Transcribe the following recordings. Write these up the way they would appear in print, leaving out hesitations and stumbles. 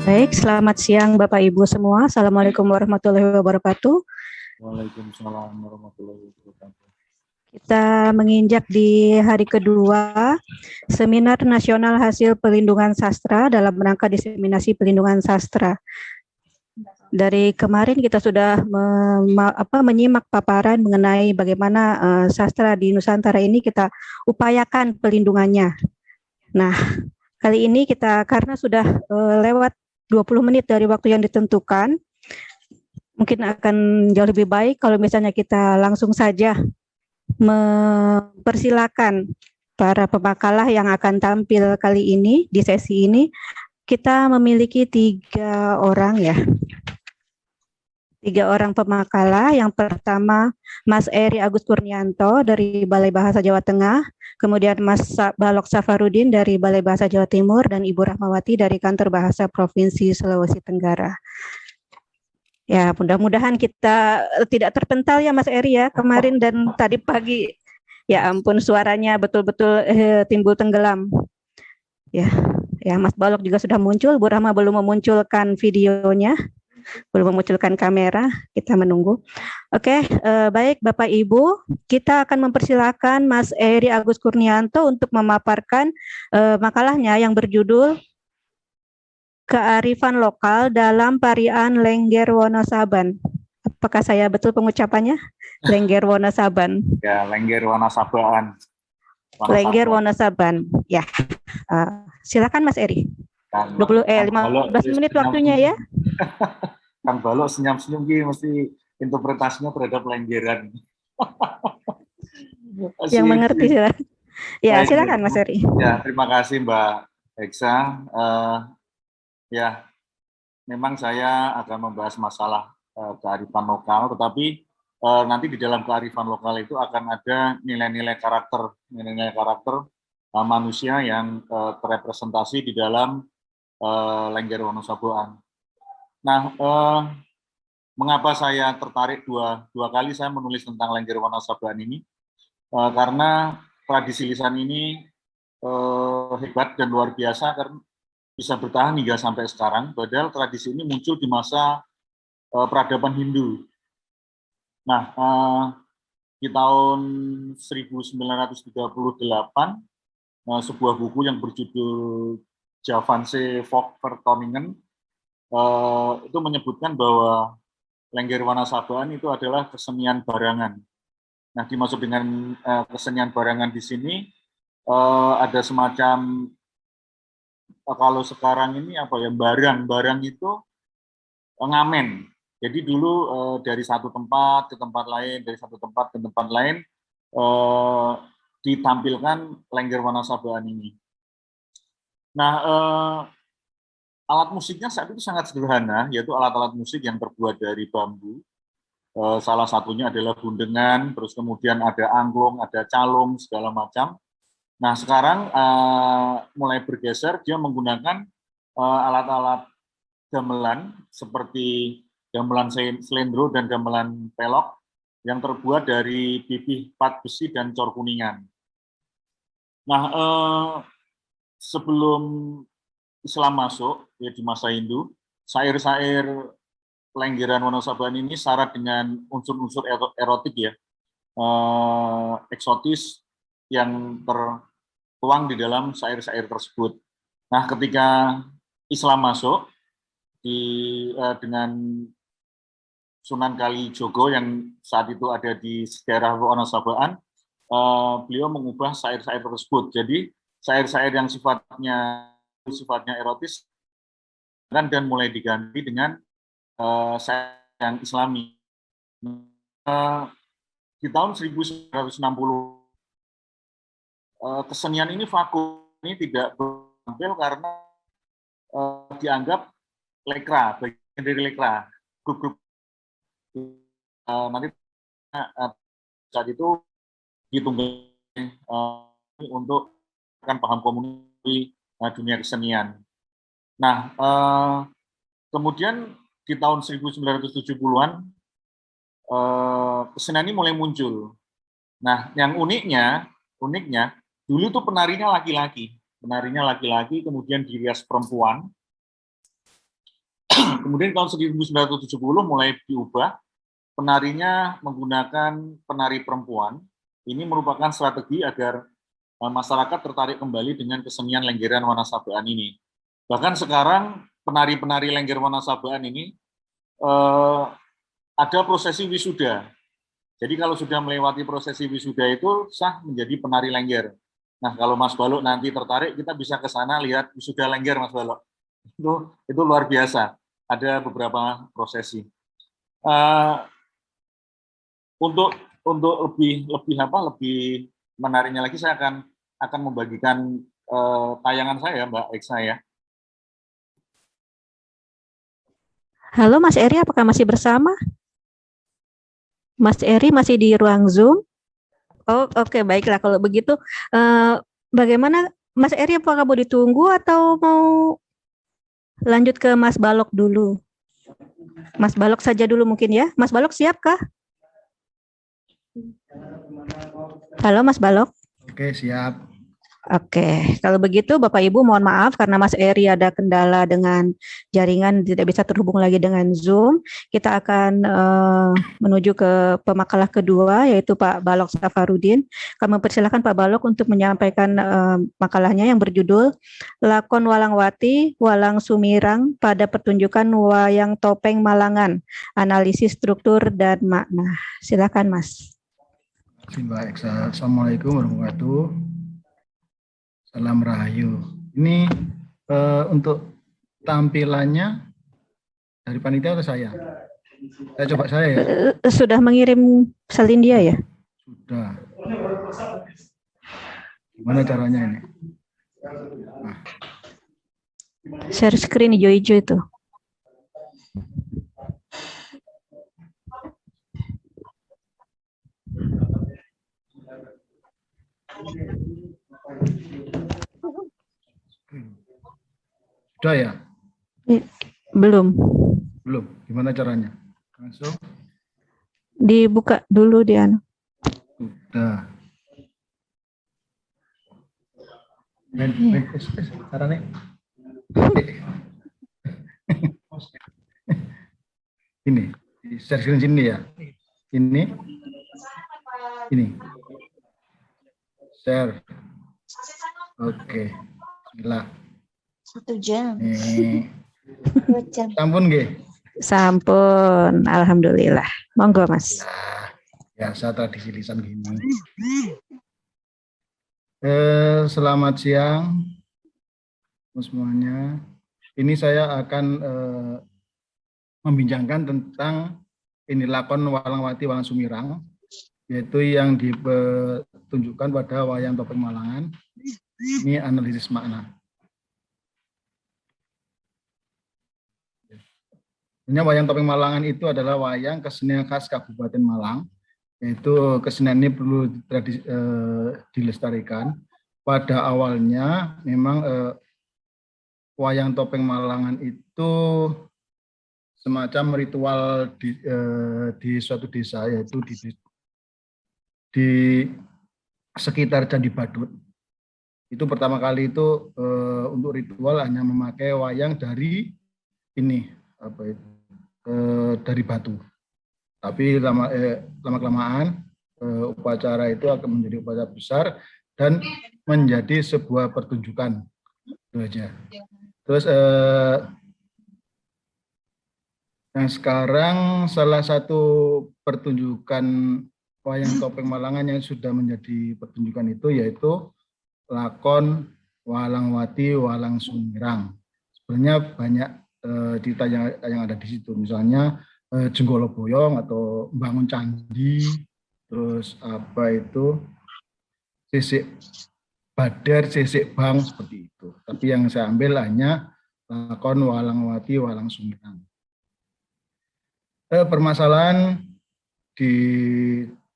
Baik, selamat siang Bapak Ibu semua. Assalamualaikum warahmatullahi wabarakatuh. Waalaikumsalam warahmatullahi wabarakatuh. Kita menginjak di hari kedua Seminar Nasional Hasil Pelindungan Sastra dalam rangka diseminasi pelindungan sastra. Dari kemarin kita sudah menyimak paparan mengenai bagaimana sastra di Nusantara ini kita upayakan pelindungannya. Nah, kali ini kita karena sudah lewat 20 menit dari waktu yang ditentukan, mungkin akan jauh lebih baik kalau misalnya kita langsung saja mempersilakan para pemakalah yang akan tampil kali ini di sesi ini. Kita memiliki 3 orang ya. 3 orang pemakalah. Yang pertama Mas Eri Agus Kurnianto dari Balai Bahasa Jawa Tengah, kemudian Mas Balok Safarudin dari Balai Bahasa Jawa Timur, dan Ibu Rahmawati dari Kantor Bahasa Provinsi Sulawesi Tenggara. Ya, mudah-mudahan kita tidak terpental ya Mas Eri ya, kemarin dan tadi pagi. Ya ampun, suaranya betul-betul timbul tenggelam. Ya, Mas Balok juga sudah muncul, Bu Rahma belum memunculkan videonya, belum memunculkan kamera, kita menunggu. Oke, baik Bapak Ibu, kita akan mempersilakan Mas Eri Agus Kurnianto untuk memaparkan makalahnya yang berjudul Kearifan Lokal dalam Parian Lengger Wonosaban. Apakah saya betul pengucapannya? Lengger Wonosaban. Ya, Lengger Wonosaban. Lengger Wonosaban. Ya, silakan Mas Eri. 15 menit waktunya ya. Kang Balok senyum-senyum mesti interpretasinya terhadap lenggeran. Yang mengerti silakan. Ya, silakan Mas Eri. Ya, terima kasih Mbak Eksa. Ya, memang saya akan membahas masalah kearifan lokal, tetapi nanti di dalam kearifan lokal itu akan ada nilai-nilai karakter manusia yang terrepresentasi di dalam Lengger Wonosaboan. Nah, mengapa saya tertarik dua kali saya menulis tentang Lengger Wonosaboan ini? Karena tradisi lisan ini hebat dan luar biasa karena bisa bertahan hingga sampai sekarang, padahal tradisi ini muncul di masa peradaban Hindu. Nah, di tahun 1938, sebuah buku yang berjudul Javanse Volkvertoningen itu menyebutkan bahwa Lengger Wonosaboan itu adalah kesenian barangan. Nah, dimaksud dengan kesenian barangan di sini ada semacam kalau sekarang ini apa ya, barang itu ngamen. Jadi dulu dari satu tempat ke tempat lain, dari satu tempat ke tempat lain ditampilkan Lengger Wonosaboan ini. Nah, alat musiknya saat itu sangat sederhana, yaitu alat-alat musik yang terbuat dari bambu. Salah satunya adalah gundengan, terus kemudian ada angklung, ada calung, segala macam. Nah, sekarang mulai bergeser, dia menggunakan alat-alat gamelan seperti gamelan selendro dan gamelan pelok yang terbuat dari bibih pat besi dan cor kuningan. Nah, sebelum Islam masuk ya di masa Hindu, syair-syair Lenggeran Wonosaboan ini syarat dengan unsur-unsur erotik ya, eksotis yang tertuang di dalam syair-syair tersebut. Nah, ketika Islam masuk dengan Sunan Kalijogo yang saat itu ada di daerah Wonosaboan, beliau mengubah syair-syair tersebut. Jadi syair-syair yang sifatnya erotis dan mulai diganti dengan syair yang Islami. Di tahun 1960 kesenian ini vakum, ini tidak tampil karena dianggap lekra, bagian dari lekra, grup-grup nanti saat itu ditunggangi untuk paham komunikasi dunia kesenian. Nah, kemudian di tahun 1970-an kesenian ini mulai muncul. Nah, yang uniknya dulu tuh penarinya laki-laki, kemudian dirias perempuan. Kemudian tahun 1970 mulai diubah, penarinya menggunakan penari perempuan. Ini merupakan strategi agar masyarakat tertarik kembali dengan kesenian Lenggeran Wanasabaan ini. Bahkan sekarang penari-penari Lengger Wanasabaan ini ada prosesi wisuda. Jadi kalau sudah melewati prosesi wisuda itu sah menjadi penari Lengger. Nah, kalau Mas Balok nanti tertarik, kita bisa ke sana lihat wisuda Lengger, Mas Balok. Itu luar biasa. Ada beberapa prosesi. Untuk lebih menariknya lagi, saya akan membagikan tayangan saya, Mbak Eksa ya. Halo Mas Eri, apakah masih bersama? Mas Eri masih di ruang Zoom? Oh, oke, baiklah. Kalau begitu, bagaimana Mas Eri, apakah mau ditunggu atau mau lanjut ke Mas Balok dulu? Mas Balok saja dulu mungkin ya. Mas Balok siapkah? Halo Mas Balok. Oke, siap. Oke, kalau begitu Bapak Ibu mohon maaf karena Mas Eri ada kendala dengan jaringan, tidak bisa terhubung lagi dengan Zoom. Kita akan menuju ke pemakalah kedua, yaitu Pak Balok Safarudin. Kami persilakan Pak Balok untuk menyampaikan makalahnya yang berjudul Lakon Walangwati, Walang Sumirang pada pertunjukan Wayang Topeng Malangan, Analisis Struktur dan Makna. Silakan Mas. Mbak Eksa. Assalamualaikum warahmatullahi wabarakatuh. Salam Rahayu. Ini untuk tampilannya dari panitia atau saya? Saya coba saya ya. Sudah mengirim Salindia ya? Sudah. Gimana caranya ini? Nah. Share screen hijau-hijau itu. Sudah ya? Belum. Belum. Gimana caranya? Langsung? Dibuka dulu dia. Sudah. Caranya? Ini. Share screen sini ya? Ini. Share. Oke. Bismillah. 1 jam. 2 jam. Sampun nggih? Sampun, alhamdulillah. Monggo Mas. Ya, biasa tradisi lisan gini. Selamat siang semuanya. Ini saya akan membincangkan tentang ini lakon Walangwati Walang Sumirang, yaitu yang ditunjukkan pada Wayang Topeng Malangan. Ini analisis makna. Sebenarnya Wayang Topeng Malangan itu adalah wayang kesenian khas Kabupaten Malang, yaitu kesenian ini perlu dilestarikan. Pada awalnya memang Wayang Topeng Malangan itu semacam ritual di suatu desa, yaitu di sekitar Candi Badut. Itu pertama kali itu untuk ritual hanya memakai wayang dari ini dari batu. Tapi lama-kelamaan upacara itu akan menjadi upacara besar dan menjadi sebuah pertunjukan. Itu aja. Terus yang sekarang salah satu pertunjukan Wayang Topeng Malangan yang sudah menjadi pertunjukan itu yaitu lakon Walangwati Walang Sumirang. Sebenarnya banyak cerita yang ada di situ, misalnya Jenggolo Boyong atau bangun candi, terus apa itu sisik badar, sisik bang, seperti itu. Tapi yang saya ambil hanya lakon Walangwati Walang Sumirang. Permasalahan di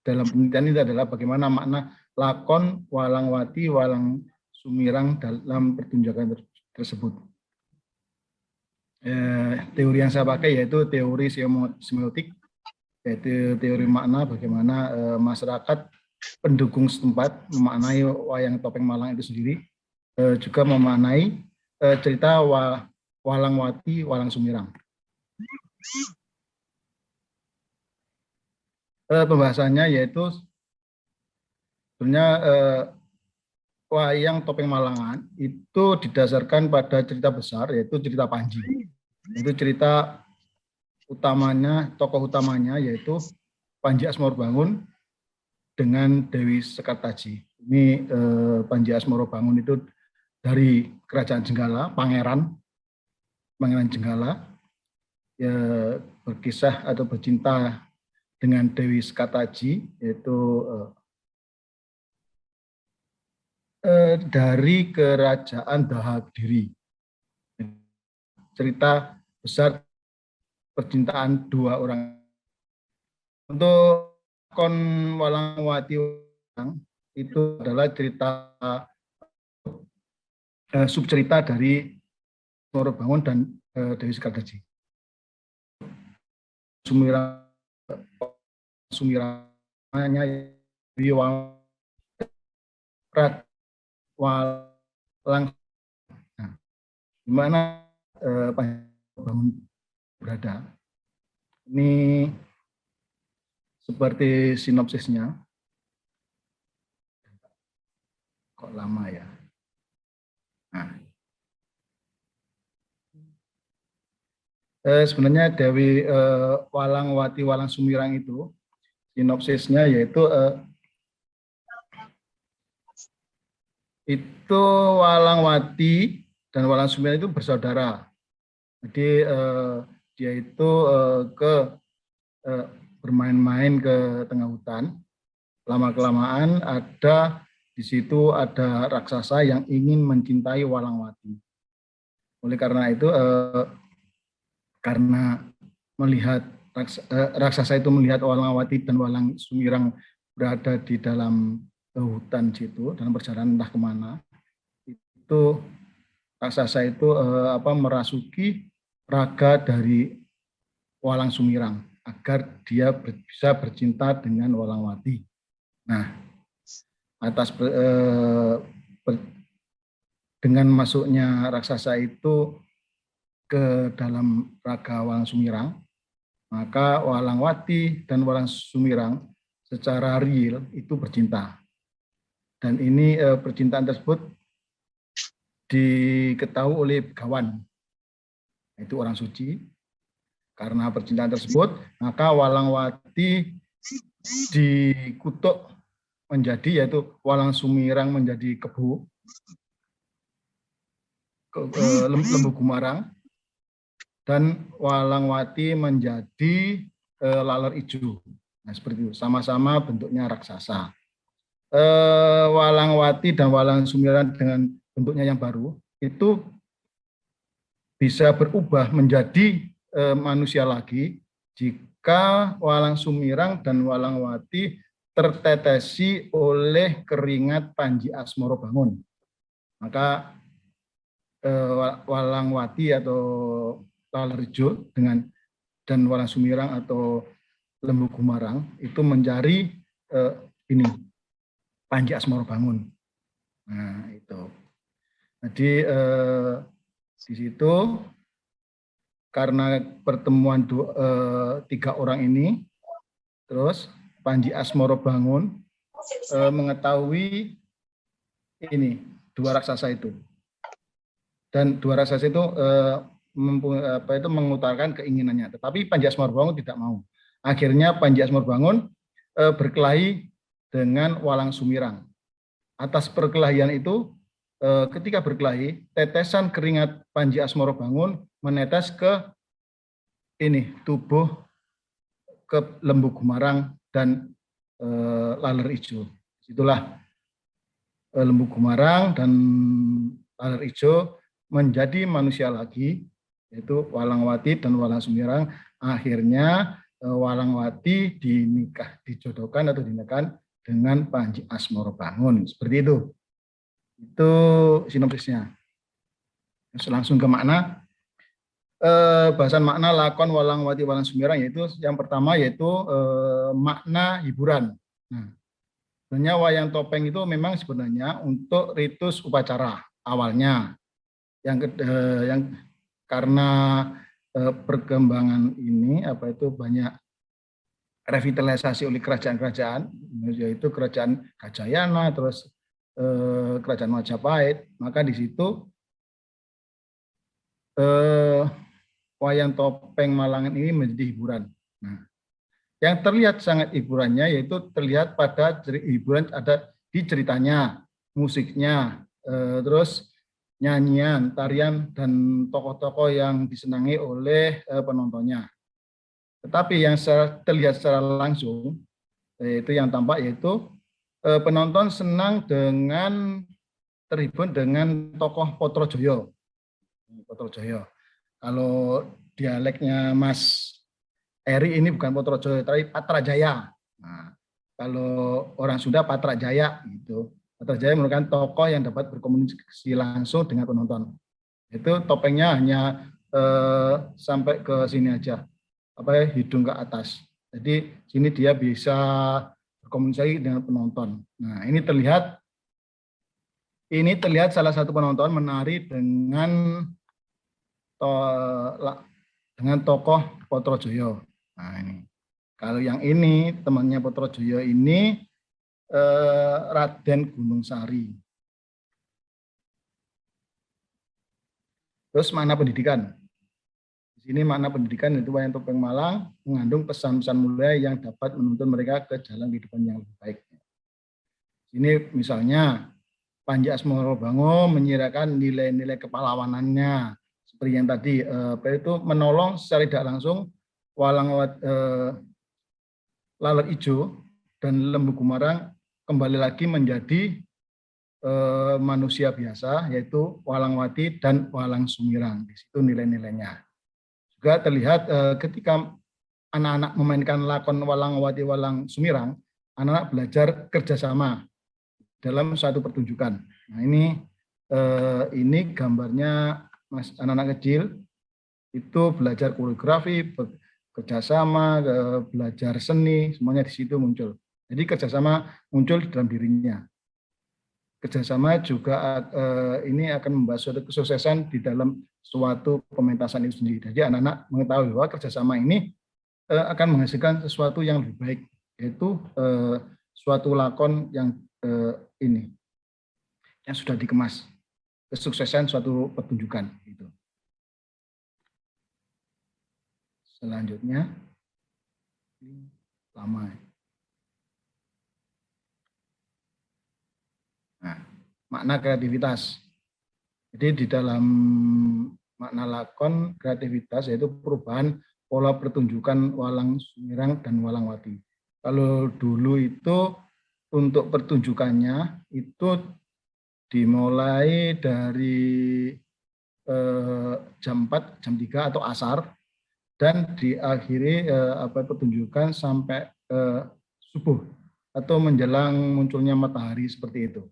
dalam penelitian ini adalah bagaimana makna lakon Walangwati Walang Sumirang dalam pertunjukan tersebut. Teori yang saya pakai yaitu teori semiotik, yaitu teori makna bagaimana masyarakat pendukung setempat memaknai Wayang Topeng Malang itu sendiri, juga memaknai cerita Walangwati Walang Sumirang. Pembahasannya yaitu sebenarnya wayang topeng Malangan itu didasarkan pada cerita besar, yaitu cerita Panji. Itu cerita utamanya, tokoh utamanya yaitu Panji Asmorobangun dengan Dewi Sekartaji. Ini Panji Asmorobangun itu dari Kerajaan Jenggala, Pangeran Jenggala, ya, berkisah atau bercinta dengan Dewi Sekartaji, yaitu dari Kerajaan Dahakdiri. Cerita besar percintaan dua orang. Untuk Kon Walangwati itu adalah cerita subcerita dari Asmorobangun dan Dewi Sekartaji. Sumiranya Walang, nah, di mana Bangun berada. Ini seperti sinopsisnya. Kok lama ya? Nah, sebenarnya Dewi Walangwati Walang Sumirang itu sinopsisnya yaitu Walangwati dan Walang Sumirang itu bersaudara. Jadi dia itu bermain-main ke tengah hutan. Lama-kelamaan di situ ada raksasa yang ingin mencintai Walangwati. Oleh karena itu, karena melihat raksasa itu melihat Walangwati dan Walang Sumirang berada di dalam hutan situ dalam perjalanan entah kemana, itu raksasa itu merasuki raga dari Walang Sumirang agar dia bisa bercinta dengan Walangwati. Nah, dengan masuknya raksasa itu ke dalam raga Walang Sumirang, maka Walangwati dan Walang Sumirang secara real itu bercinta. Dan ini percintaan tersebut diketahui oleh Begawan, itu orang suci. Karena percintaan tersebut, maka Walangwati dikutuk menjadi, yaitu Walang Sumirang menjadi kebu, lembu gumarang, dan Walangwati menjadi laler ijo. Nah, seperti itu, sama-sama bentuknya raksasa. Walangwati dan Walang Sumirang dengan bentuknya yang baru itu bisa berubah menjadi manusia lagi jika Walang Sumirang dan Walangwati tertetesi oleh keringat Panji Asmorobangun. Maka Walangwati atau Lalerjo dan Walang Sumirang atau lembu gumarang itu mencari Panji Asmorobangun. Nah, itu. Jadi di situ karena pertemuan tiga orang ini, terus Panji Asmorobangun mengetahui dua raksasa itu, dan dua raksasa itu mengutarakan keinginannya, tetapi Panji Asmorobangun tidak mau. Akhirnya Panji Asmorobangun berkelahi dengan Walang Sumirang. Atas perkelahian itu, ketika berkelahi, tetesan keringat Panji Asmorobangun menetes ke tubuh ke lembu gumarang dan laler ijo. Itulah lembu gumarang dan laler ijo menjadi manusia lagi, yaitu Walangwati dan Walang Sumirang. Akhirnya Walangwati dijodohkan atau dinikahkan dengan Panji Asmorobangun. Seperti itu. Itu sinopsisnya. Langsung ke makna. Bahasan makna lakon Walangwati Walang Sumirang, yaitu yang pertama yaitu makna hiburan. Nah, sebenarnya wayang topeng itu memang sebenarnya untuk ritus upacara awalnya. Yang karena perkembangan ini banyak revitalisasi oleh kerajaan-kerajaan, yaitu kerajaan Gajayana, terus kerajaan Majapahit, maka di situ wayang topeng Malangan ini menjadi hiburan. Nah, yang terlihat sangat hiburannya yaitu terlihat pada hiburan ada di ceritanya, musiknya, terus nyanyian, tarian, dan tokoh-tokoh yang disenangi oleh penontonnya. Tetapi yang terlihat secara langsung, yaitu yang tampak yaitu penonton senang dengan terhibur dengan tokoh Potrojoyo. Potrojoyo. Kalau dialeknya Mas Eri ini bukan Potrojoyo, tapi Patrajaya. Nah, kalau orang Sunda Patrajaya gitu. Patrajaya merupakan tokoh yang dapat berkomunikasi langsung dengan penonton. Itu topengnya hanya sampai ke sini aja, hidung ke atas. Jadi sini dia bisa berkomunikasi dengan penonton. Nah, ini terlihat salah satu penonton menari dengan tokoh Potrojoyo. Nah, ini. Kalau yang ini temannya Potrojoyo ini Raden Gunung Sari. Terus makna pendidikan. Di sini makna pendidikan itu wayang topeng Malang mengandung pesan-pesan mulia yang dapat menuntun mereka ke jalan kehidupan yang lebih baik. Ini misalnya Panji Asmorobango menyirahkan nilai-nilai kepahlawanannya seperti yang tadi menolong secara tidak langsung Laler Ijo dan Lembu Gumarang kembali lagi menjadi manusia biasa, yaitu Walangwati dan Walang Sumirang. Di situ nilai-nilainya. Juga terlihat ketika anak-anak memainkan lakon Walangwati Walang Sumirang, anak-anak belajar kerjasama dalam suatu pertunjukan. Nah, ini gambarnya anak-anak kecil itu belajar koreografi, kerjasama, belajar seni, semuanya di situ muncul. Jadi kerjasama muncul di dalam dirinya. Kerjasama juga ini akan membahas suatu kesuksesan di dalam suatu pementasan itu sendiri. Jadi anak-anak mengetahui bahwa kerjasama ini akan menghasilkan sesuatu yang lebih baik, yaitu suatu lakon yang yang sudah dikemas, kesuksesan suatu pertunjukan. Gitu. Selanjutnya, lama. Nah, makna kreativitas. Jadi di dalam makna lakon kreativitas yaitu perubahan pola pertunjukan Walang Sumirang dan Walangwati. Kalau dulu itu untuk pertunjukannya itu dimulai dari jam 4, jam 3 atau asar dan diakhiri pertunjukan sampai subuh atau menjelang munculnya matahari seperti itu.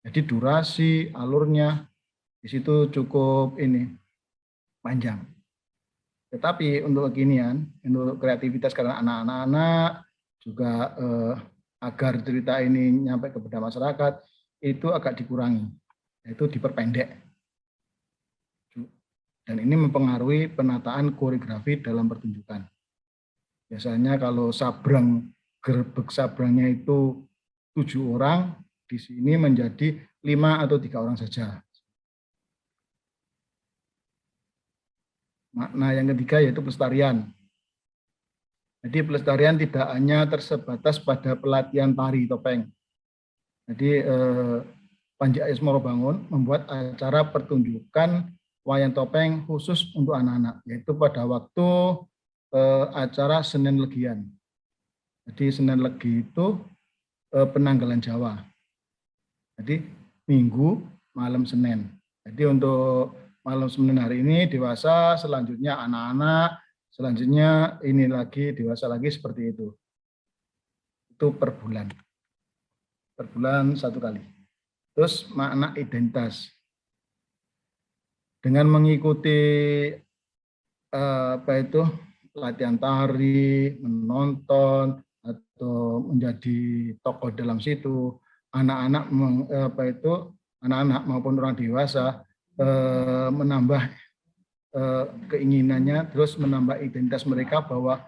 Jadi durasi, alurnya di situ cukup panjang. Tetapi untuk kekinian, untuk kreativitas karena anak-anak juga agar cerita ini nyampe kepada masyarakat itu agak dikurangi, yaitu diperpendek. Dan ini mempengaruhi penataan koreografi dalam pertunjukan. Biasanya kalau gerbek sabrangnya itu 7 orang, di sini menjadi 5 atau 3 orang saja. Makna yang ketiga yaitu pelestarian. Jadi pelestarian tidak hanya tersebatas pada pelatihan tari topeng. Jadi Panji Asmorobangun membuat acara pertunjukan wayang topeng khusus untuk anak-anak, yaitu pada waktu acara Senen Legian. Jadi Senen Legi itu penanggalan Jawa. Jadi Minggu malam Senin. Jadi untuk malam Senin hari ini dewasa, selanjutnya anak-anak, selanjutnya ini lagi dewasa lagi seperti itu. Itu per bulan. Per bulan 1 kali. Terus makna identitas. Dengan mengikuti latihan tari, menonton atau menjadi tokoh dalam situ, anak-anak anak-anak maupun orang dewasa menambah keinginannya, terus menambah identitas mereka bahwa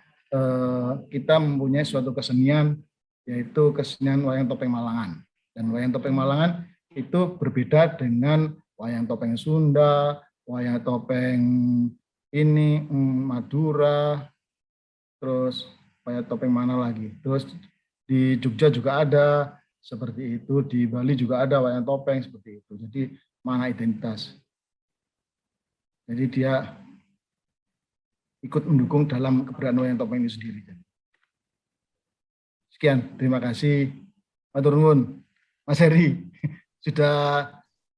kita mempunyai suatu kesenian, yaitu kesenian wayang topeng Malangan. Dan wayang topeng Malangan itu berbeda dengan wayang topeng Sunda, wayang topeng ini Madura, terus wayang topeng mana lagi. Terus di Jogja juga ada seperti itu, di Bali juga ada wayang topeng seperti itu. Jadi mana identitas. Jadi dia ikut mendukung dalam keberadaan wayang topeng ini sendiri. Sekian, terima kasih. Matur nuwun, Mas Heri. Sudah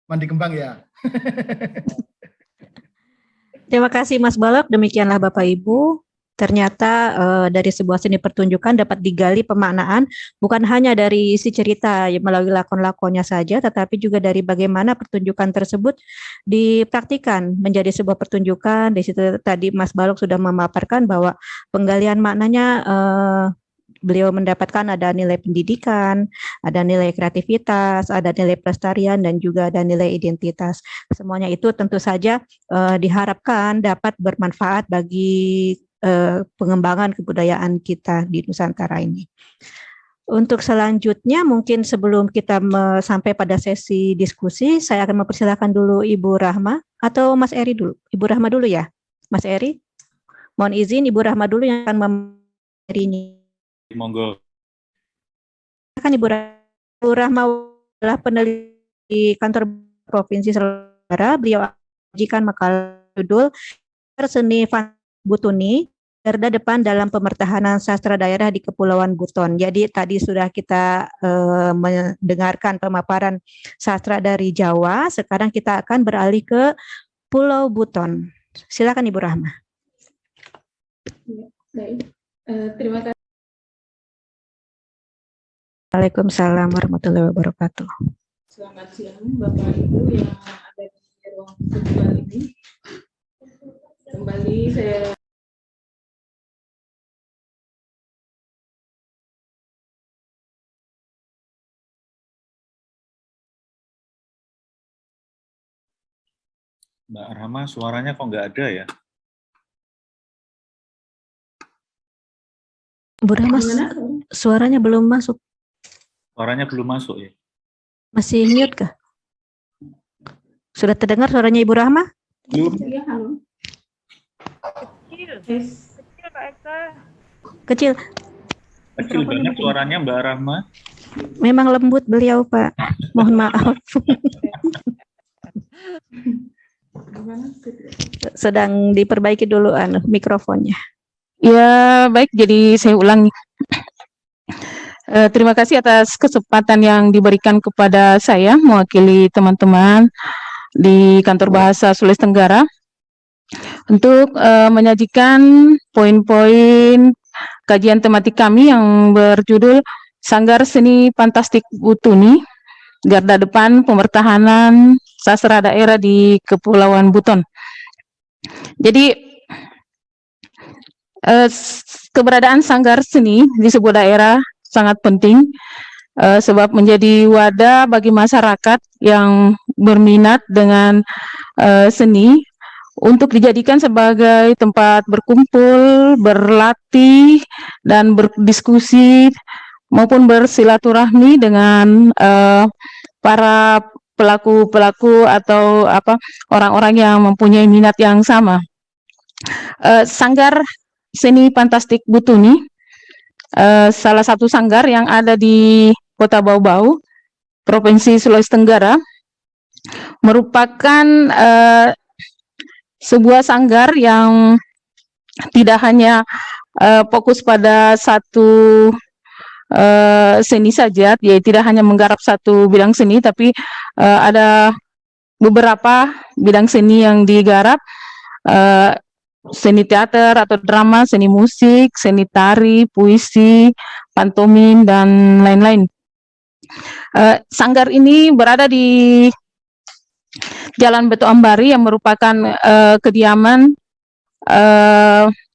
mandi kembang ya. Terima kasih Mas Balok, demikianlah Bapak Ibu. Ternyata dari sebuah seni pertunjukan dapat digali pemaknaan bukan hanya dari isi cerita melalui lakon-lakonnya saja, tetapi juga dari bagaimana pertunjukan tersebut dipraktikkan menjadi sebuah pertunjukan. Di situ tadi Mas Balok sudah memaparkan bahwa penggalian maknanya beliau mendapatkan ada nilai pendidikan, ada nilai kreativitas, ada nilai pelestarian, dan juga ada nilai identitas. Semuanya itu tentu saja diharapkan dapat bermanfaat bagi pengembangan kebudayaan kita di Nusantara ini. Untuk selanjutnya, mungkin sebelum kita sampai pada sesi diskusi, saya akan mempersilahkan dulu Ibu Rahma atau Mas Eri dulu. Ibu Rahma dulu ya, Mas Eri. Mohon izin Ibu Rahma dulu yang akan memberinya. Monggo. Kan Ibu Rahma adalah peneliti di kantor Provinsi Selera. Beliau menyajikan makalah judul Seni Butuni, garda depan dalam pemertahanan sastra daerah di Kepulauan Buton. Jadi tadi sudah kita mendengarkan pemaparan sastra dari Jawa. Sekarang kita akan beralih ke Pulau Buton. Silakan Ibu Rahma. Baik, terima kasih. Waalaikumsalam warahmatullahi wabarakatuh. Selamat siang Bapak Ibu yang ada di ruang virtual ini. Kembali saya Mbak Rahma, suaranya kok nggak ada ya? Bu Rahma, suaranya belum masuk. Suaranya belum masuk ya? Masih mute kah? Sudah terdengar suaranya Ibu Rahma? Belum. ya, halo. Kecil. Kecil banget suaranya Mbak Rahma. Memang lembut beliau, Pak. Mohon maaf. Sedang diperbaiki dulu mikrofonnya. Ya, baik, jadi saya ulangi. Terima kasih atas kesempatan yang diberikan kepada saya mewakili teman-teman di Kantor Bahasa Sulawesi Tenggara untuk menyajikan poin-poin kajian tematik kami yang berjudul Sanggar Seni Fantastik Butuni, Garda Depan Pemertahanan Sastra Daerah di Kepulauan Buton. Jadi keberadaan sanggar seni di sebuah daerah sangat penting sebab menjadi wadah bagi masyarakat yang berminat dengan seni untuk dijadikan sebagai tempat berkumpul, berlatih, dan berdiskusi maupun bersilaturahmi dengan para pelaku-pelaku atau orang-orang yang mempunyai minat yang sama. Sanggar Seni Fantastik Butuni, salah satu sanggar yang ada di Kota Bau-Bau, Provinsi Sulawesi Tenggara, merupakan sebuah sanggar yang tidak hanya fokus pada satu seni saja, ya tidak hanya menggarap satu bidang seni, tapi ada beberapa bidang seni yang digarap, seni teater atau drama, seni musik, seni tari, puisi, pantomim, dan lain-lain. Sanggar ini berada di Jalan Beto Ambari yang merupakan kediaman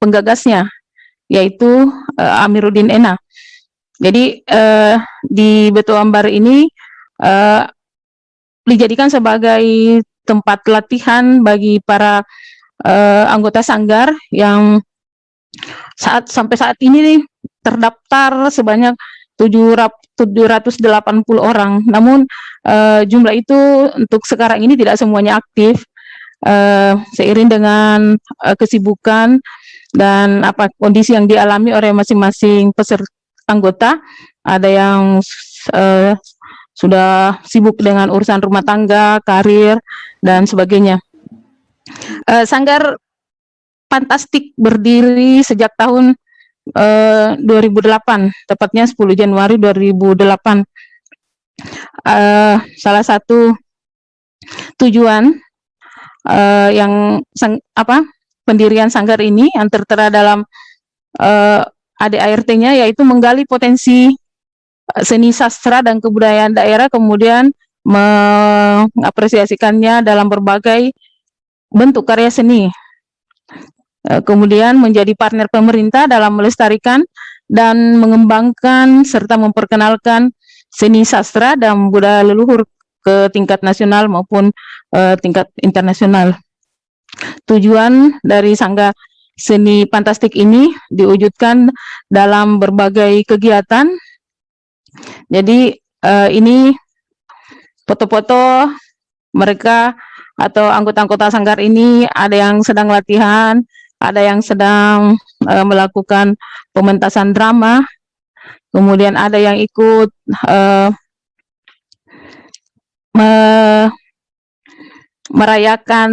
penggagasnya, yaitu Amiruddin Ena. Jadi di Beto Ambari ini dijadikan sebagai tempat latihan bagi para anggota sanggar yang sampai saat ini nih, terdaftar sebanyak 780 orang. Namun jumlah itu untuk sekarang ini tidak semuanya aktif. Seiring dengan kesibukan dan kondisi yang dialami oleh masing-masing peserta anggota, ada yang sudah sibuk dengan urusan rumah tangga, karir, dan sebagainya. Sanggar Fantastik berdiri sejak tahun 2008, tepatnya 10 Januari 2008. Salah satu tujuan yang pendirian sanggar ini yang tertera dalam ADART-nya yaitu menggali potensi seni sastra dan kebudayaan daerah, kemudian mengapresiasikannya dalam berbagai bentuk karya seni. Kemudian menjadi partner pemerintah dalam melestarikan dan mengembangkan serta memperkenalkan seni sastra dan budaya leluhur ke tingkat nasional maupun tingkat internasional. Tujuan dari Sanggar Seni Fantastik ini diwujudkan dalam berbagai kegiatan. Jadi ini foto-foto mereka atau anggota-anggota sanggar ini, ada yang sedang latihan, ada yang sedang melakukan pementasan drama, kemudian ada yang ikut merayakan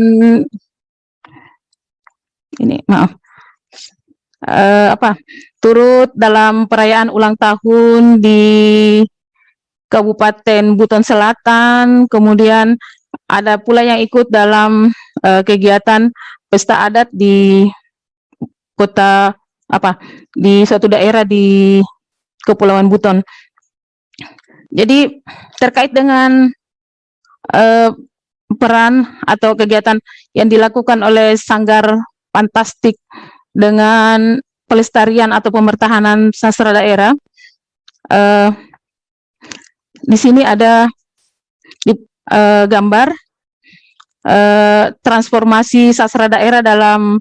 turut dalam perayaan ulang tahun di Kabupaten Buton Selatan. Kemudian ada pula yang ikut dalam kegiatan pesta adat di kota di suatu daerah di Kepulauan Buton. Jadi terkait dengan peran atau kegiatan yang dilakukan oleh Sanggar Fantastik dengan pelestarian atau pemertahanan sastra daerah, di sini ada gambar transformasi sastra daerah dalam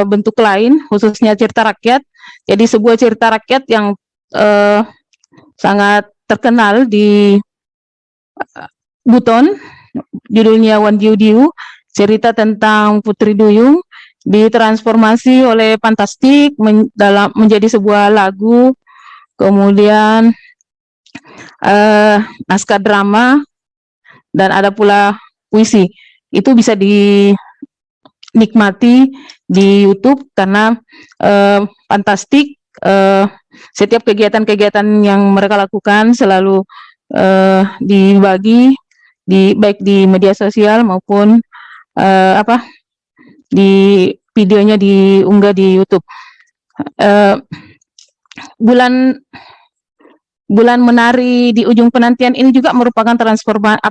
bentuk lain, khususnya cerita rakyat. Jadi sebuah cerita rakyat yang sangat terkenal di Buton, judulnya Wan Diu Diu, cerita tentang Putri Duyung, ditransformasi oleh Fantastik menjadi sebuah lagu, kemudian naskah drama, dan ada pula puisi. Itu bisa dinikmati di YouTube karena Fantastik setiap kegiatan-kegiatan yang mereka lakukan selalu dibagi baik di media sosial maupun di videonya diunggah di YouTube. Bulan menari di ujung penantian ini juga merupakan transformasi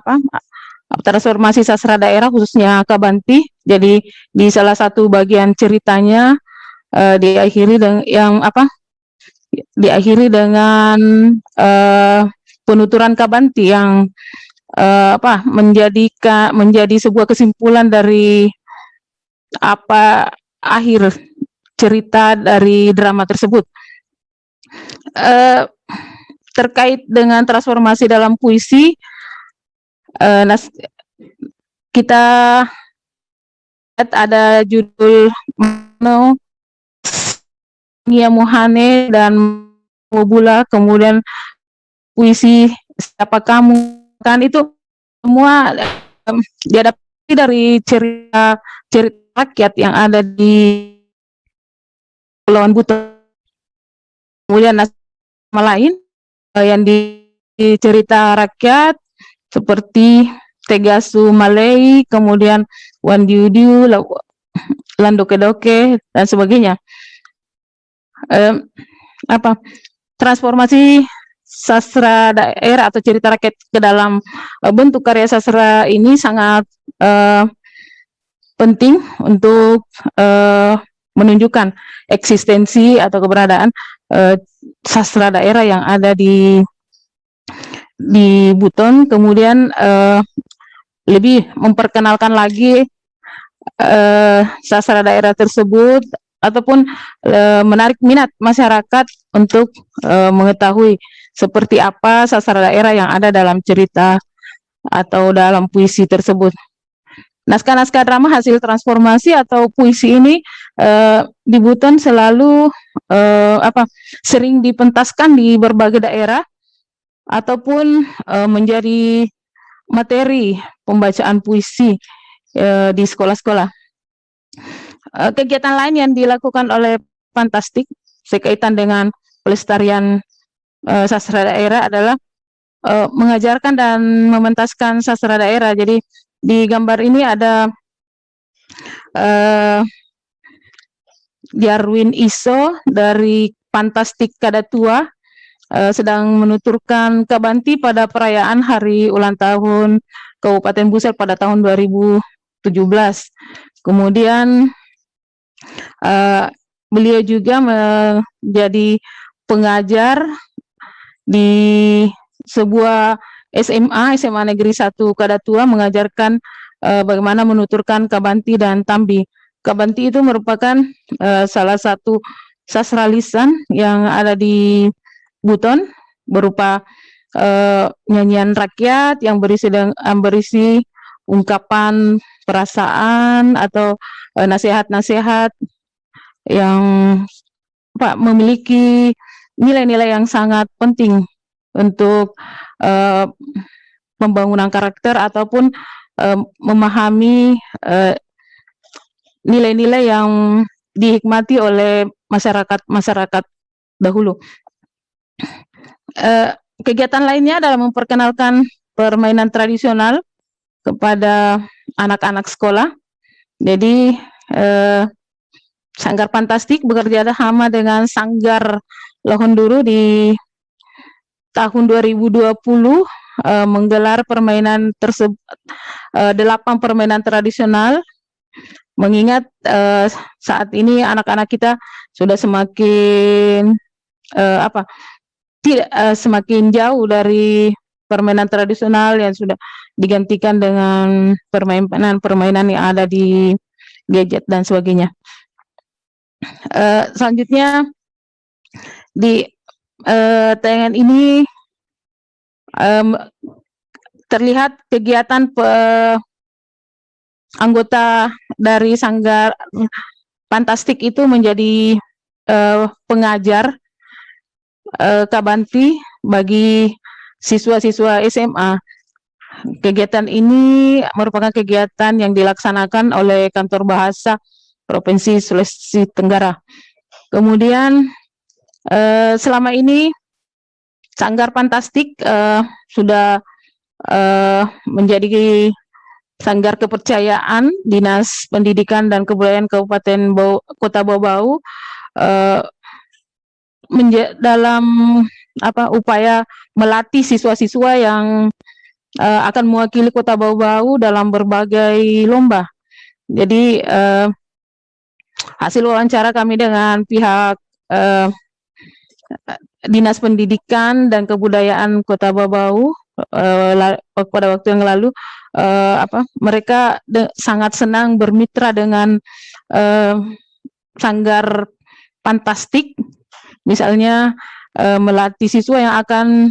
sastra daerah, khususnya Kabanti. Jadi di salah satu bagian ceritanya diakhiri dengan penuturan Kabanti yang menjadi sebuah kesimpulan dari akhir cerita dari drama tersebut. Terkait dengan transformasi dalam puisi, kita lihat ada judul Nia Mohane dan Wobula, kemudian puisi Siapa Kamu, kan itu semua diadaptasi dari cerita rakyat yang ada di Kepulauan Buton. Kemudian nama lain yang di cerita rakyat seperti Tegasu Malei, kemudian Wan Diu Diu, Landoke Doke, dan sebagainya. Transformasi sastra daerah atau cerita rakyat ke dalam bentuk karya sastra ini sangat penting untuk menunjukkan eksistensi atau keberadaan sastra daerah yang ada di Buton. Kemudian lebih memperkenalkan lagi sastra daerah tersebut ataupun menarik minat masyarakat untuk mengetahui seperti apa sastra daerah yang ada dalam cerita atau dalam puisi tersebut. Naskah-naskah drama hasil transformasi atau puisi ini di Buton selalu sering dipentaskan di berbagai daerah ataupun menjadi materi pembacaan puisi di sekolah-sekolah. Kegiatan lain yang dilakukan oleh Fantastik sekaitan dengan pelestarian sastra daerah adalah mengajarkan dan mementaskan sastra daerah. Jadi di gambar ini ada Jarwin Iso dari Fantastik Kadatua sedang menuturkan Kabanti pada perayaan hari ulang tahun Kabupaten Busel pada tahun 2017. Kemudian beliau juga menjadi pengajar di sebuah SMA Negeri 1 Kadatua, mengajarkan bagaimana menuturkan Kabanti dan Tambi. Kabanti itu merupakan salah satu sastra lisan yang ada di Buton, berupa nyanyian rakyat yang berisi ungkapan perasaan atau nasihat-nasihat yang memiliki nilai-nilai yang sangat penting untuk pembangunan karakter ataupun memahami nilai-nilai yang dihikmati oleh masyarakat dahulu. Kegiatan lainnya adalah memperkenalkan permainan tradisional kepada anak-anak sekolah. Jadi Sanggar Fantastik bekerja sama dengan Sanggar Lohonduru di tahun 2020 menggelar permainan tersebut 8 permainan tradisional, mengingat saat ini anak-anak kita sudah semakin semakin jauh dari permainan tradisional yang sudah digantikan dengan permainan yang ada di gadget dan sebagainya. Selanjutnya di tayangan ini terlihat kegiatan anggota dari Sanggar Fantastik itu menjadi pengajar Kabanti bagi siswa-siswa SMA. Kegiatan ini merupakan kegiatan yang dilaksanakan oleh Kantor Bahasa Provinsi Sulawesi Tenggara. Kemudian selama ini Sanggar Fantastik sudah menjadi sanggar kepercayaan Dinas Pendidikan dan Kebudayaan Kabupaten Kota Bau-Bau dalam upaya melatih siswa-siswa yang akan mewakili Kota Bau-Bau dalam berbagai lomba. Jadi hasil wawancara kami dengan pihak Dinas Pendidikan dan Kebudayaan Kota Bau-Bau pada waktu yang lalu, mereka sangat senang bermitra dengan Sanggar Fantastik, misalnya melatih siswa yang akan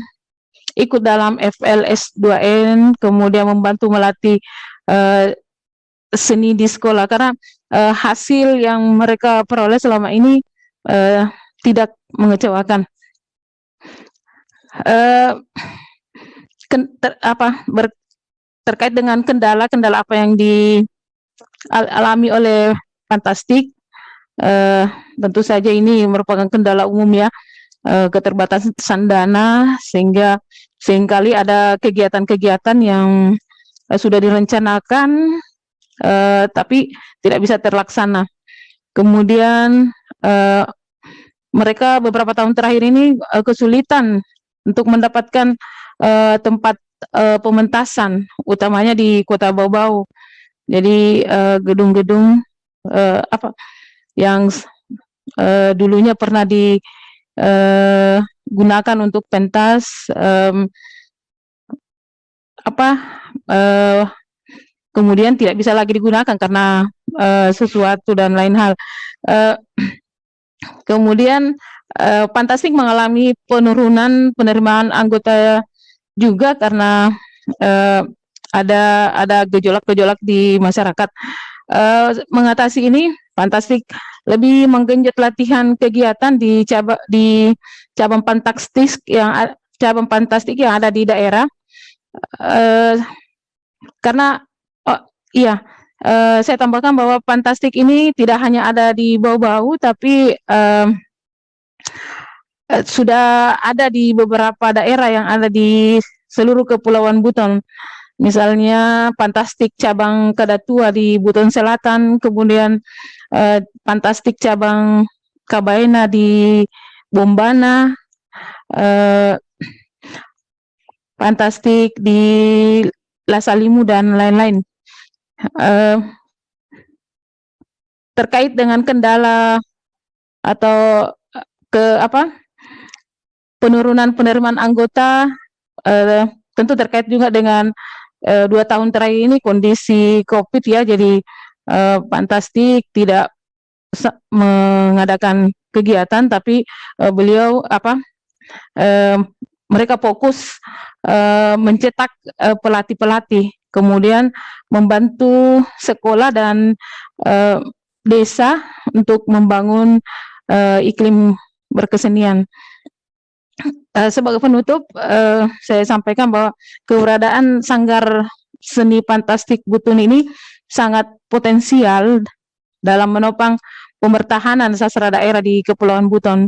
ikut dalam FLS 2N, kemudian membantu melatih seni di sekolah, karena hasil yang mereka peroleh selama ini tidak mengecewakan. Terkait dengan kendala-kendala apa yang dialami oleh Fantastik, tentu saja ini merupakan kendala umum ya, keterbatasan dana, sehingga seringkali ada kegiatan-kegiatan yang sudah direncanakan tapi tidak bisa terlaksana. Kemudian mereka beberapa tahun terakhir ini kesulitan untuk mendapatkan tempat pementasan, utamanya di Kota Bau-Bau. Jadi gedung-gedung yang dulunya pernah digunakan untuk pentas kemudian tidak bisa lagi digunakan karena sesuatu dan lain hal. Eh, Kemudian Fantastik mengalami penurunan penerimaan anggota juga karena eh, ada gejolak-gejolak di masyarakat. Mengatasi ini, Fantastik lebih menggenjot latihan kegiatan di cabang fantastik yang ada di daerah. Karena iya, saya tambahkan bahwa Fantastik ini tidak hanya ada di Bau-Bau, tapi sudah ada di beberapa daerah yang ada di seluruh Kepulauan Buton. Misalnya Fantastik cabang Kadatua di Buton Selatan, kemudian Fantastik cabang Kabaena di Bombana, Fantastik di Lasalimu dan lain-lain. Terkait dengan kendala atau penurunan penerimaan anggota, tentu terkait juga dengan 2 tahun terakhir ini kondisi COVID ya, jadi Fantastik tidak mengadakan kegiatan, tapi beliau mereka fokus mencetak pelatih-pelatih, kemudian membantu sekolah dan desa untuk membangun iklim berkesenian. Sebagai penutup, saya sampaikan bahwa keberadaan Sanggar Seni Fantastik Buton ini sangat potensial dalam menopang pembertahanan sastra daerah di Kepulauan Buton.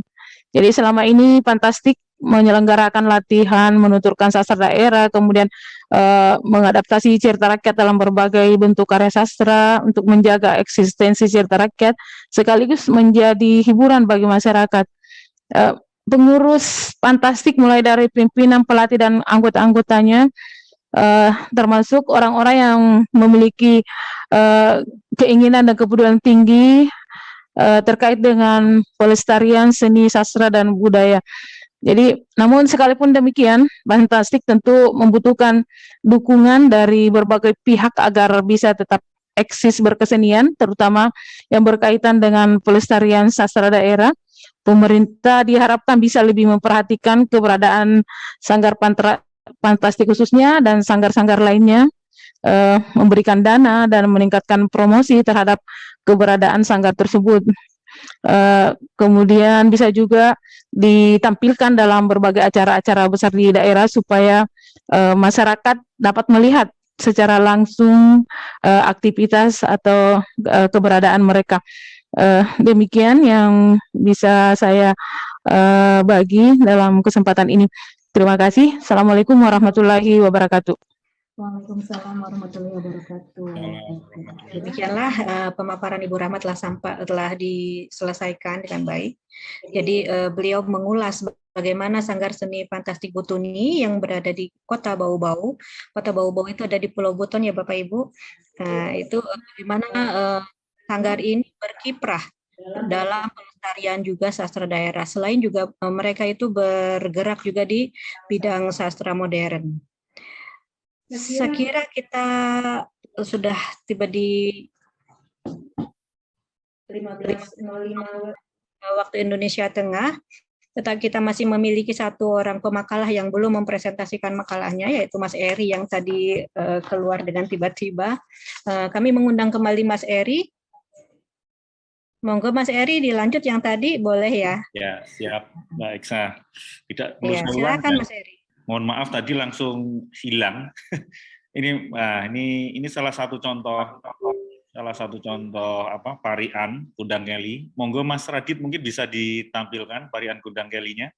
Jadi selama ini Fantastik menyelenggarakan latihan, menuturkan sastra daerah, kemudian mengadaptasi cerita rakyat dalam berbagai bentuk karya sastra untuk menjaga eksistensi cerita rakyat, sekaligus menjadi hiburan bagi masyarakat. Pengurus Fantastik mulai dari pimpinan, pelatih, dan anggota-anggotanya, termasuk orang-orang yang memiliki keinginan dan kepedulian tinggi terkait dengan pelestarian seni, sastra, dan budaya. Jadi, namun sekalipun demikian, Fantastik tentu membutuhkan dukungan dari berbagai pihak agar bisa tetap eksis berkesenian, terutama yang berkaitan dengan pelestarian sastra daerah. Pemerintah diharapkan bisa lebih memperhatikan keberadaan Sanggar Fantastik khususnya dan sanggar-sanggar lainnya, memberikan dana dan meningkatkan promosi terhadap keberadaan sanggar tersebut. Kemudian bisa juga ditampilkan dalam berbagai acara-acara besar di daerah supaya masyarakat dapat melihat secara langsung aktivitas atau keberadaan mereka. Demikian yang bisa saya bagi dalam kesempatan ini. Terima kasih. Assalamualaikum warahmatullahi wabarakatuh. Waalaikumsalam warahmatullahi wabarakatuh. Demikianlah pemaparan Ibu Rahmat telah diselesaikan dengan baik. Jadi beliau mengulas bagaimana Sanggar Seni Fantastik Buton ini yang berada di Kota Bau-Bau. Kota Bau-Bau itu ada di Pulau Buton ya Bapak Ibu. Itu bagaimana sanggar ini berkiprah dalam pelestarian juga sastra daerah. Selain juga mereka itu bergerak juga di bidang sastra modern. Sekira kita sudah tiba di 15.05 waktu Indonesia Tengah, tetapi kita masih memiliki satu orang pemakalah yang belum mempresentasikan makalahnya, yaitu Mas Eri yang tadi keluar dengan tiba-tiba. Kami mengundang kembali Mas Eri. Monggo Mas Eri dilanjut yang tadi, boleh ya? Ya, siap Mbak Eksa. Tidak perlu Ya, saya ulang, silakan ya. Mas Eri. Mohon maaf tadi langsung hilang. Ini salah satu contoh parian Kundang Keli. Monggo Mas Radit mungkin bisa ditampilkan parian Kundang Kelinya.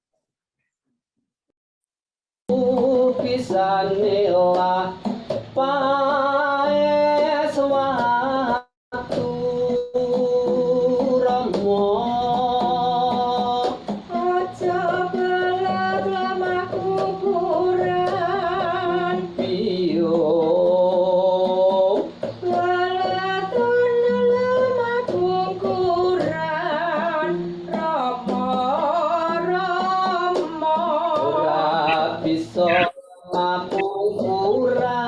Bismillah bisa aku kurang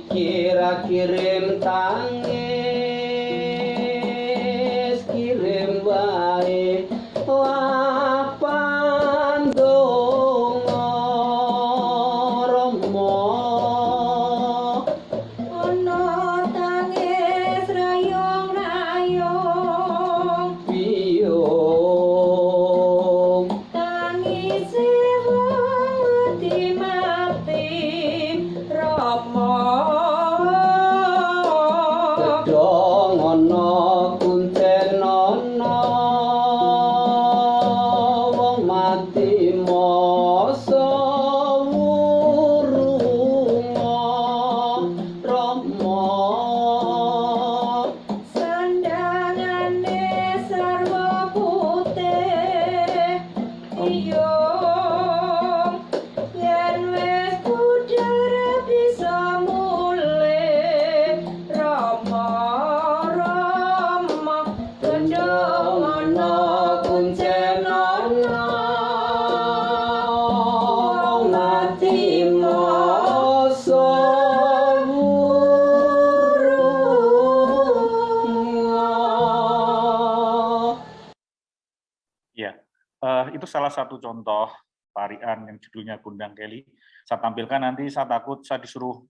kira kirim tangis kirim wae wapan donga Rama Ono tangis rayong-rayong biung tangis wong mati Rama gedhong ana kuncen ana wong mati masa wurunga Rama sandangane sarwa putih iyong yen wis budal bisa mulih Rama Rama gendong ana kuncen ana wong mati masa wurunga. Ya, itu salah satu contoh tarian yang judulnya Gundang Keli. Saya tampilkan nanti, saya takut saya disuruh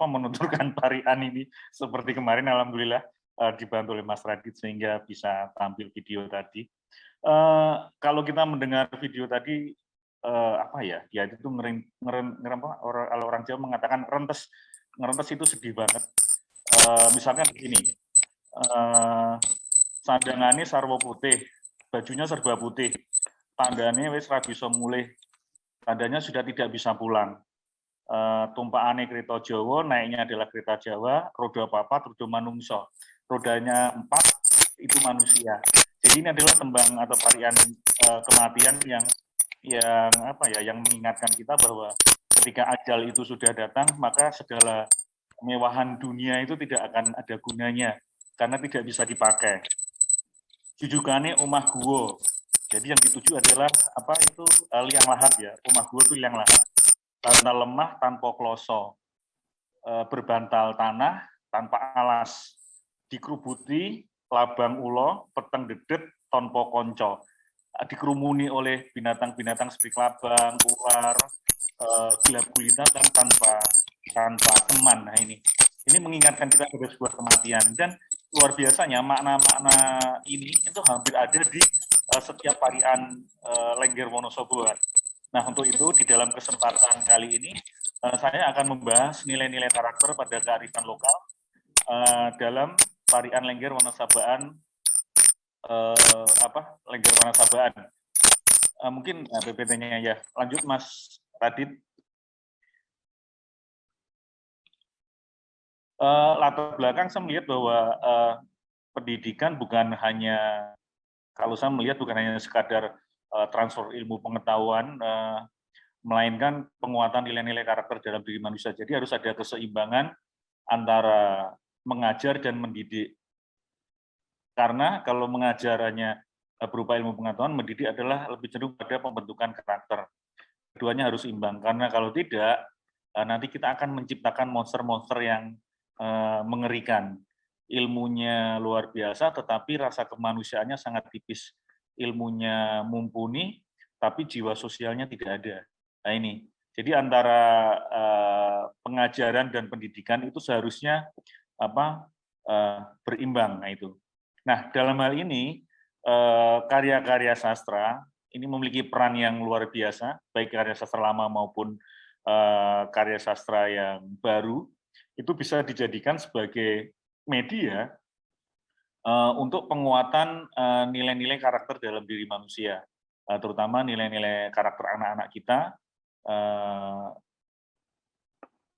menuturkan tarian ini seperti kemarin, alhamdulillah dibantu oleh Mas Radit sehingga bisa tampil video tadi. Kalau kita mendengar video tadi, ya itu orang Jawa mengatakan rentes itu sedih banget. Misalkan begini, sandangannya sarwa putih, bajunya serba putih, tandanya wis ra bisa mulih, tandanya sudah tidak bisa pulang. Tumpakane kereta Jawa, naiknya adalah kereta Jawa, roda papat, roda manungso. Rodanya 4 itu manusia. Jadi ini adalah tembang atau tarian kematian yang mengingatkan kita bahwa ketika ajal itu sudah datang, maka segala kemewahan dunia itu tidak akan ada gunanya karena tidak bisa dipakai. Jujukane omah guwa. Jadi yang dituju adalah liang lahat ya. Omah guwa itu liang lahat. Bantal lemah tanpa kloso. Berbantal tanah tanpa alas. Dikerubuti labang ulo, peteng dedet tanpa konco. Dikerumuni oleh binatang-binatang seperti labang, ular, gelap gulita dan tanpa teman. Nah ini mengingatkan kita pada sebuah kematian, dan luar biasanya makna-makna ini itu hampir ada di setiap tarian Lengger Wonosobo. Nah untuk itu di dalam kesempatan kali ini saya akan membahas nilai-nilai karakter pada kearifan lokal dalam tarian Lengger Wonosobaan. Lengger Wonosobaan. Mungkin PPT-nya ya. Lanjut Mas Radit. Latar belakang saya melihat bahwa pendidikan bukan hanya, kalau saya melihat bukan hanya sekadar transfer ilmu pengetahuan, melainkan penguatan nilai-nilai karakter dalam diri manusia. Jadi harus ada keseimbangan antara mengajar dan mendidik. Karena kalau mengajarannya berupa ilmu pengetahuan, mendidik adalah lebih cenderung pada pembentukan karakter. Keduanya harus imbang, karena kalau tidak, nanti kita akan menciptakan monster-monster yang mengerikan. Ilmunya luar biasa, tetapi rasa kemanusiaannya sangat tipis. Ilmunya mumpuni, tapi jiwa sosialnya tidak ada. Nah ini, jadi antara pengajaran dan pendidikan itu seharusnya berimbang. Nah itu. Nah dalam hal ini karya-karya sastra ini memiliki peran yang luar biasa, baik karya sastra lama maupun karya sastra yang baru. Itu bisa dijadikan sebagai media untuk penguatan nilai-nilai karakter dalam diri manusia, terutama nilai-nilai karakter anak-anak kita.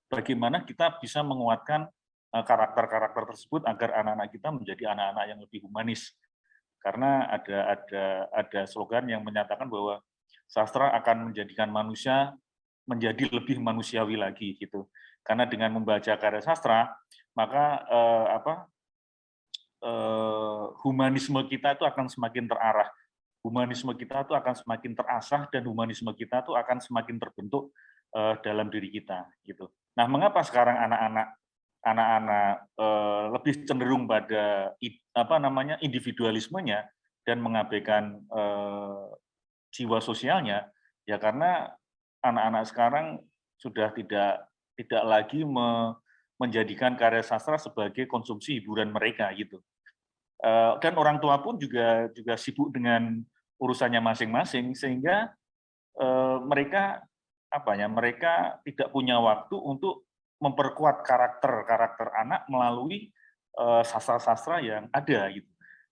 Bagaimana kita bisa menguatkan karakter-karakter tersebut agar anak-anak kita menjadi anak-anak yang lebih humanis. Karena ada slogan yang menyatakan bahwa sastra akan menjadikan manusia menjadi lebih manusiawi lagi gitu. Karena dengan membaca karya sastra, maka humanisme kita itu akan semakin terarah, humanisme kita itu akan semakin terasah, dan humanisme kita itu akan semakin terbentuk dalam diri kita gitu. Nah, mengapa sekarang anak-anak lebih cenderung pada individualismenya dan mengabaikan jiwa sosialnya? Ya karena anak-anak sekarang sudah tidak lagi menjadikan karya sastra sebagai konsumsi hiburan mereka gitu. Dan orang tua pun juga sibuk dengan urusannya masing-masing, sehingga mereka tidak punya waktu untuk memperkuat karakter anak melalui sastra-sastra yang ada gitu.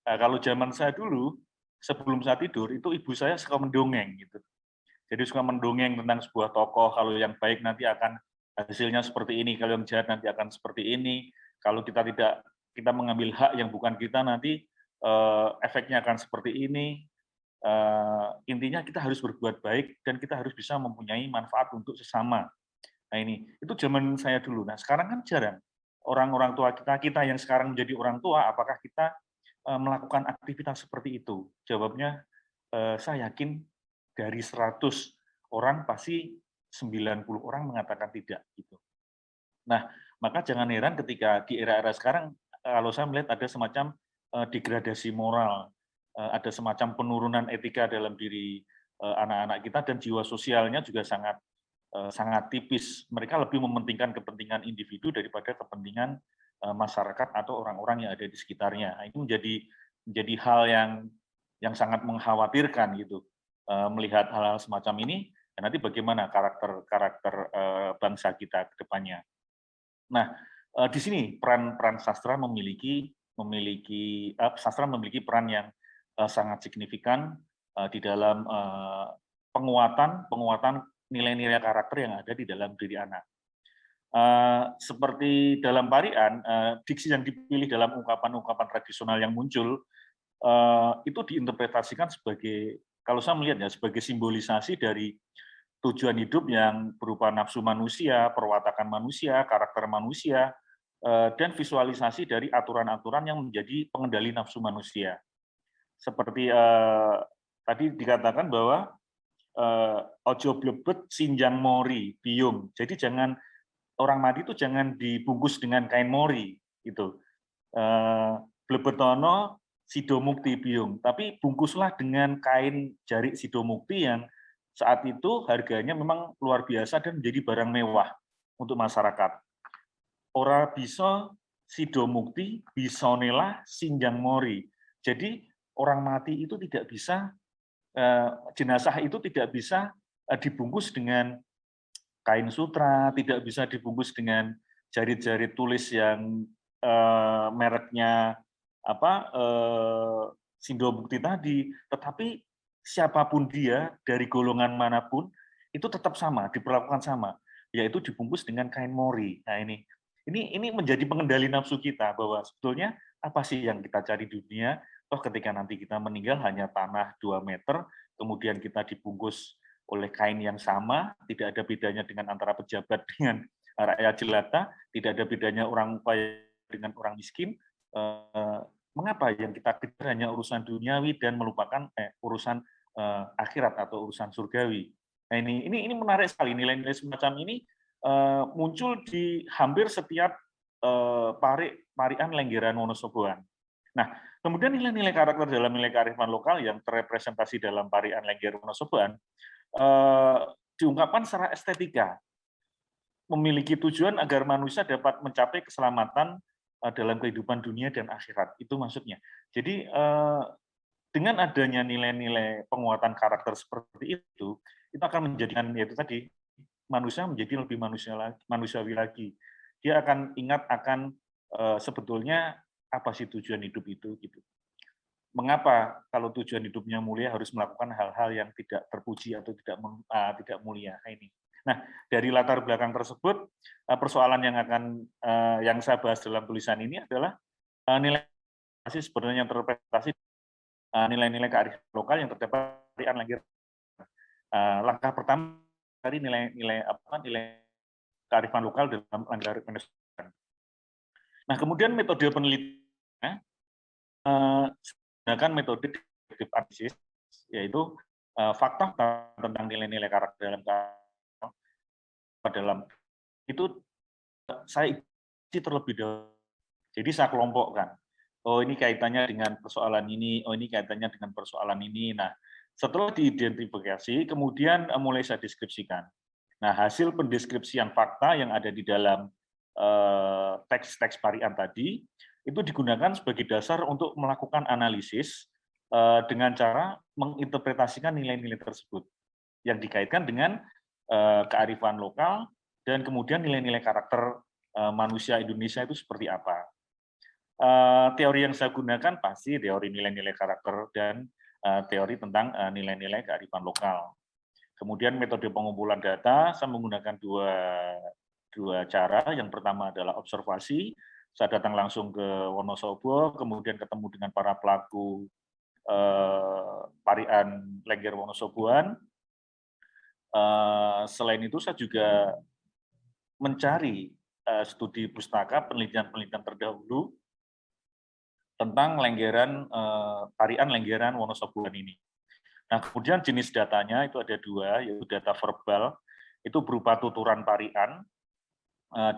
Nah, kalau zaman saya dulu, sebelum saya tidur itu ibu saya suka mendongeng gitu. Jadi suka mendongeng tentang sebuah tokoh, kalau yang baik nanti akan hasilnya seperti ini, kalau yang jahat nanti akan seperti ini. Kalau kita mengambil hak yang bukan kita, nanti efeknya akan seperti ini. Intinya kita harus berbuat baik dan kita harus bisa mempunyai manfaat untuk sesama. Nah ini, itu zaman saya dulu. Nah sekarang kan jarang. Orang tua kita yang sekarang menjadi orang tua, apakah kita melakukan aktivitas seperti itu? Jawabnya, saya yakin dari 100 orang pasti 90 orang mengatakan tidak. Gitu. Nah, maka jangan heran ketika di era-era sekarang, kalau saya melihat ada semacam degradasi moral, ada semacam penurunan etika dalam diri anak-anak kita, dan jiwa sosialnya juga sangat tipis. Mereka lebih mementingkan kepentingan individu daripada kepentingan masyarakat atau orang-orang yang ada di sekitarnya. Nah, itu menjadi hal yang sangat mengkhawatirkan gitu. Melihat hal-hal semacam ini, dan nanti bagaimana karakter bangsa kita ke depannya. Nah, di sini peran sastra memiliki peran yang sangat signifikan di dalam penguatan nilai-nilai karakter yang ada di dalam diri anak. Seperti dalam Parian, diksi yang dipilih dalam ungkapan-ungkapan tradisional yang muncul itu diinterpretasikan sebagai, kalau saya melihat ya, sebagai simbolisasi dari tujuan hidup yang berupa nafsu manusia, perwatakan manusia, karakter manusia, dan visualisasi dari aturan-aturan yang menjadi pengendali nafsu manusia. Seperti tadi dikatakan bahwa ojo blebet sinjang mori biung. Jadi orang mati itu jangan dibungkus dengan kain mori gitu. Blebetono sidomukti biung, tapi bungkuslah dengan kain jarik sidomukti yang saat itu harganya memang luar biasa dan menjadi barang mewah untuk masyarakat. Ora bisa sidomukti, bisonela sinjang mori. Jadi orang mati itu tidak bisa, jenazah itu tidak bisa dibungkus dengan kain sutra, tidak bisa dibungkus dengan jarit-jarit tulis yang mereknya sidomukti tadi, tetapi siapapun dia, dari golongan manapun, itu tetap sama, diperlakukan sama, yaitu dibungkus dengan kain mori. Nah ini menjadi pengendali nafsu kita, bahwa sebetulnya apa sih yang kita cari di dunia, toh ketika nanti kita meninggal hanya tanah 2 meter, kemudian kita dibungkus oleh kain yang sama, tidak ada bedanya dengan antara pejabat dengan rakyat jelata, tidak ada bedanya orang kaya dengan orang miskin. Mengapa yang kita kejar hanya urusan duniawi dan melupakan urusan akhirat atau urusan surgawi? Nah ini menarik sekali, nilai-nilai semacam ini muncul di hampir setiap parian Lenggeran Wonosoboan. Nah, kemudian nilai-nilai karakter dalam nilai kearifan lokal yang terrepresentasi dalam parian Lengger Wonosoboan diungkapkan secara estetika, memiliki tujuan agar manusia dapat mencapai keselamatan dalam kehidupan dunia dan akhirat. Itu maksudnya. Jadi dengan adanya nilai-nilai penguatan karakter seperti itu akan menjadikan, yaitu tadi, manusia menjadi lebih manusiawi lagi. Dia akan ingat akan sebetulnya apa sih tujuan hidup itu gitu. Mengapa kalau tujuan hidupnya mulia harus melakukan hal-hal yang tidak terpuji atau tidak mulia? Ini. Nah, dari latar belakang tersebut, persoalan yang saya bahas dalam tulisan ini adalah nilai sebenarnya yang terrepresentasi nilai-nilai kearifan lokal yang terdapat di Lengger. Langkah pertama dari nilai kearifan lokal dalam Lengger Wonosoboan. Nah, kemudian metode penelitiannya menggunakan metode deskriptif analisis, yaitu fakta tentang nilai-nilai karakter dalam itu saya isi terlebih dahulu. Jadi saya kelompokkan. Oh, ini kaitannya dengan persoalan ini, oh ini kaitannya dengan persoalan ini. Nah, setelah diidentifikasi, kemudian mulai saya deskripsikan. Nah, hasil pendeskripsian fakta yang ada di dalam teks-teks parian tadi, itu digunakan sebagai dasar untuk melakukan analisis dengan cara menginterpretasikan nilai-nilai tersebut yang dikaitkan dengan kearifan lokal dan kemudian nilai-nilai karakter manusia Indonesia itu seperti apa. Teori yang saya gunakan pasti teori nilai-nilai karakter dan teori tentang nilai-nilai kearifan lokal. Kemudian metode pengumpulan data, saya menggunakan dua cara. Yang pertama adalah observasi. Saya datang langsung ke Wonosobo, kemudian ketemu dengan para pelaku parian Lengger Wonosoboan. Selain itu saya juga mencari studi pustaka, penelitian-penelitian terdahulu tentang parian Lenggeran Wonosoboan ini. Nah, kemudian jenis datanya itu ada dua, yaitu data verbal, itu berupa tuturan parian,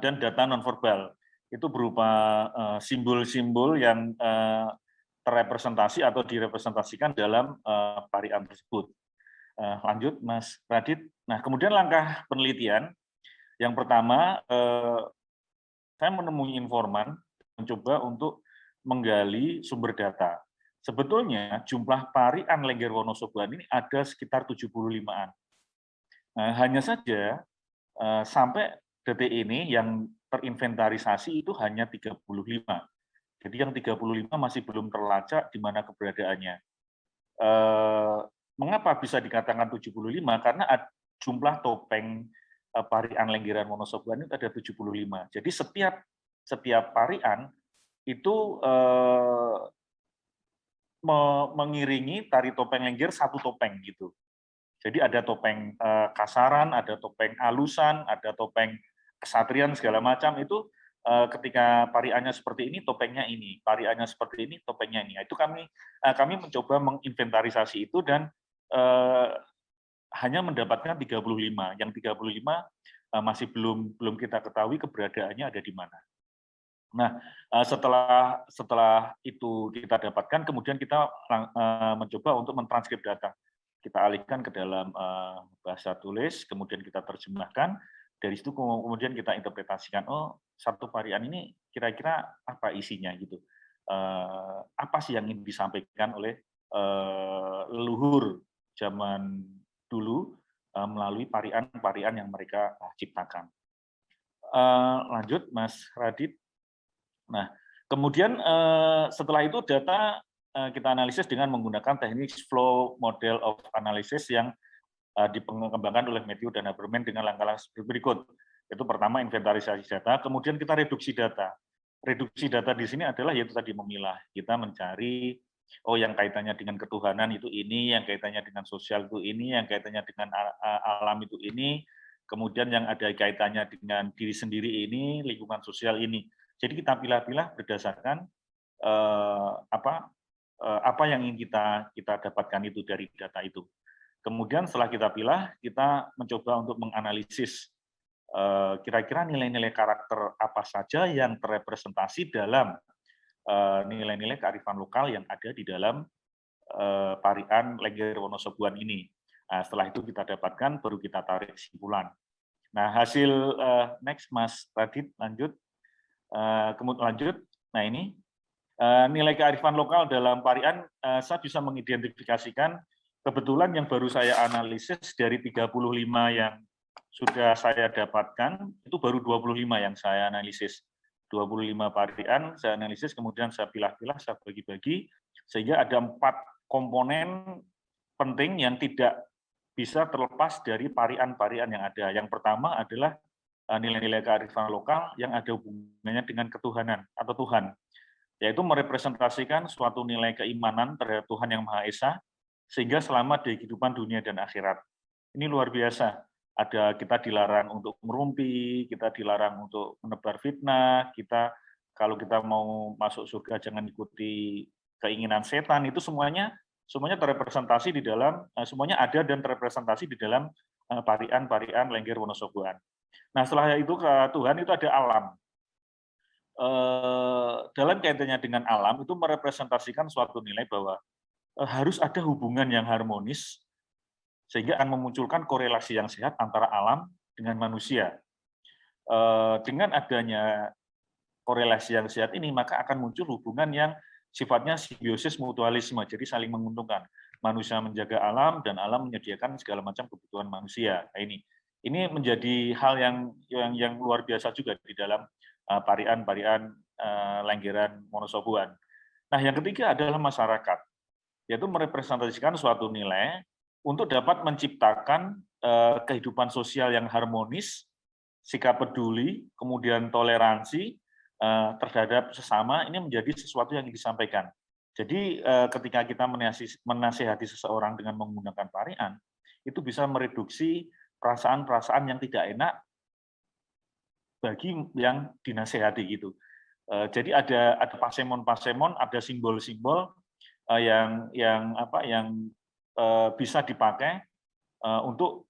dan data nonverbal, itu berupa simbol-simbol yang terrepresentasi atau direpresentasikan dalam parian tersebut. Lanjut, Mas Radit. Nah, kemudian langkah penelitian, yang pertama, saya menemui informan, mencoba untuk menggali sumber data. Sebetulnya jumlah parian Lengger Wonosoboan ini ada sekitar 75-an. Hanya saja sampai detik ini yang terinventarisasi itu hanya 35. Jadi yang 35 masih belum terlacak di mana keberadaannya. Mengapa bisa dikatakan 75? Karena jumlah topeng parian Lenggeran Wonosoboan itu ada 75. Jadi setiap parian itu mengiringi tari topeng Lengger satu topeng gitu. Jadi ada topeng kasaran, ada topeng alusan, ada topeng kesatrian segala macam itu ketika pariannya seperti ini topengnya ini, pariannya seperti ini topengnya ini. Itu kami mencoba menginventarisasi itu dan hanya mendapatkan 35. Yang 35 masih belum kita ketahui keberadaannya ada di mana. Nah, setelah itu kita dapatkan, kemudian kita mencoba untuk mentranskrip data. Kita alihkan ke dalam bahasa tulis, kemudian kita terjemahkan. Dari situ kemudian kita interpretasikan, oh satu parian ini kira-kira apa isinya gitu. Apa sih yang ingin disampaikan oleh leluhur zaman dulu melalui parian-parian yang mereka ciptakan. Lanjut, Mas Radit. Nah, kemudian setelah itu data kita analisis dengan menggunakan teknik flow model of analysis yang dikembangkan oleh Matthew dan Haberman dengan langkah-langkah seperti berikut. Itu pertama inventarisasi data, kemudian kita reduksi data. Reduksi data di sini adalah yaitu tadi memilah. Kita mencari yang kaitannya dengan ketuhanan itu ini, yang kaitannya dengan sosial itu ini, yang kaitannya dengan alam itu ini, kemudian yang ada kaitannya dengan diri sendiri ini, lingkungan sosial ini. Jadi kita pilah-pilah berdasarkan apa yang ingin kita dapatkan itu dari data itu. Kemudian setelah kita pilah, kita mencoba untuk menganalisis kira-kira nilai-nilai karakter apa saja yang terrepresentasi dalam nilai-nilai kearifan lokal yang ada di dalam parian Lengger Wonosoboan ini. Nah, setelah itu kita dapatkan, baru kita tarik kesimpulan. Nah, hasil next, Mas Radit, lanjut. Kemudian lanjut, nah ini nilai kearifan lokal dalam parian, saya bisa mengidentifikasikan, kebetulan yang baru saya analisis dari 35 yang sudah saya dapatkan, itu baru 25 yang saya analisis. 25 parian saya analisis, kemudian saya pilah-pilah, saya bagi-bagi, sehingga ada 4 komponen penting yang tidak bisa terlepas dari parian-parian yang ada. Yang pertama adalah nilai-nilai kearifan lokal yang ada hubungannya dengan ketuhanan atau Tuhan, yaitu merepresentasikan suatu nilai keimanan terhadap Tuhan Yang Maha Esa, sehingga selamat di kehidupan dunia dan akhirat. Ini luar biasa. Kita dilarang untuk merumpi, kita dilarang untuk menebar fitnah, kalau kita mau masuk surga jangan ikuti keinginan setan, itu semuanya terrepresentasi di dalam, semuanya ada dan terrepresentasi di dalam parian-parian Lengger Wonosoboan. Nah, setelah itu ke Tuhan itu ada alam. Dalam kaitannya dengan alam itu merepresentasikan suatu nilai bahwa harus ada hubungan yang harmonis sehingga akan memunculkan korelasi yang sehat antara alam dengan manusia. Dengan adanya korelasi yang sehat ini, maka akan muncul hubungan yang sifatnya simbiosis mutualisme, jadi saling menguntungkan. Manusia menjaga alam dan alam menyediakan segala macam kebutuhan manusia. Nah, ini menjadi hal yang luar biasa juga di dalam parian Lenggeran Wonosoboan. Nah, yang ketiga adalah masyarakat, yaitu merepresentasikan suatu nilai untuk dapat menciptakan kehidupan sosial yang harmonis, sikap peduli, kemudian toleransi terhadap sesama, ini menjadi sesuatu yang disampaikan. Jadi ketika kita menasihati seseorang dengan menggunakan parian, itu bisa mereduksi perasaan-perasaan yang tidak enak bagi yang dinasehati gitu. Jadi ada pasemon-pasemon, ada simbol-simbol yang bisa dipakai untuk